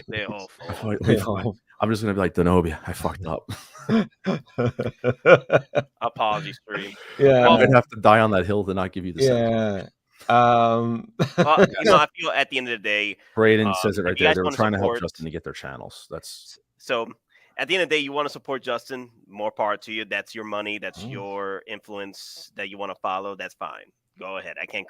They all fall. I'm just gonna be like, Denobi, I fucked up. Apology stream. Yeah, I'm gonna have to die on that hill to not give you the yeah. Well, I feel at the end of the day, Braden says it right there. They were trying to help support Justin to get their channels. That's so. At the end of the day, you want to support Justin. More power to you. That's your money. That's your influence that you want to follow. That's fine. Go ahead. I can't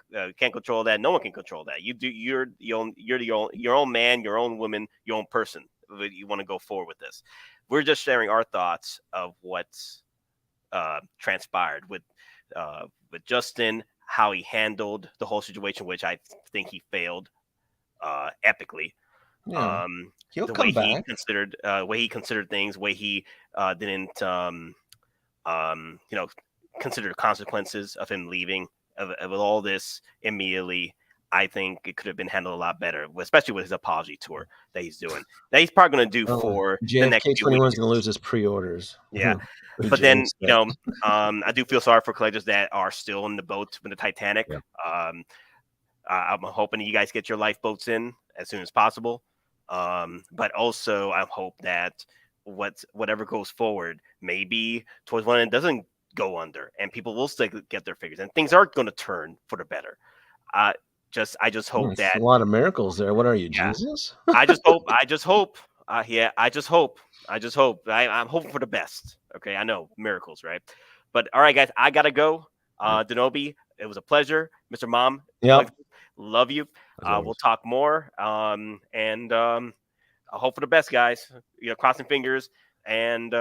control that. No one can control that. You do. You're your own man, your own woman, your own person. You want to go forward with this. We're just sharing our thoughts of what's transpired with Justin, how he handled the whole situation, which I think he failed epically. Yeah. He'll the come way back. Way he considered things, way he didn't consider the consequences of him leaving, of all this immediately. I think it could have been handled a lot better, especially with his apology tour that he's doing. That he's probably going to do for the next few weeks. JFK21's going to lose his pre-orders. Yeah, but then I do feel sorry for collectors that are still in the boat with the Titanic. Yeah. I'm hoping you guys get your lifeboats in as soon as possible. But also I hope that whatever goes forward, maybe Toys Wonderland doesn't go under and people will still get their figures and things are going to turn for the better. I just hope that a lot of miracles there. What are you, Jesus? I just hope. I'm hoping for the best. Okay, I know miracles, right? But all right, guys, I gotta go. Denobi, it was a pleasure, Mr. Mom. Yeah, love you. We'll talk more. And I hope for the best, guys. Crossing fingers. And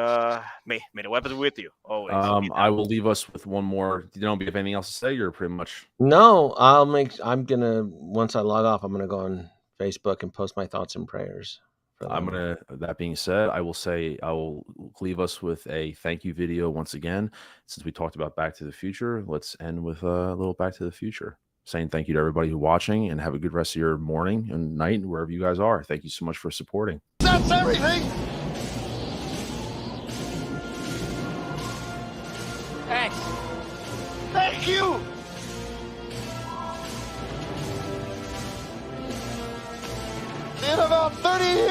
may the weapons be with you always. I will leave us with one more. You don't have anything else to say? You're pretty much. No, I'm gonna, once I log off, I'm gonna go on Facebook and post my thoughts and prayers. That being said, I will leave us with a thank you video once again. Since we talked about Back to the Future, let's end with a little Back to the Future. Saying thank you to everybody who's watching, and have a good rest of your morning and night, wherever you guys are. Thank you so much for supporting. That's everything. Thanks. Thank Thank you! In about 30 years.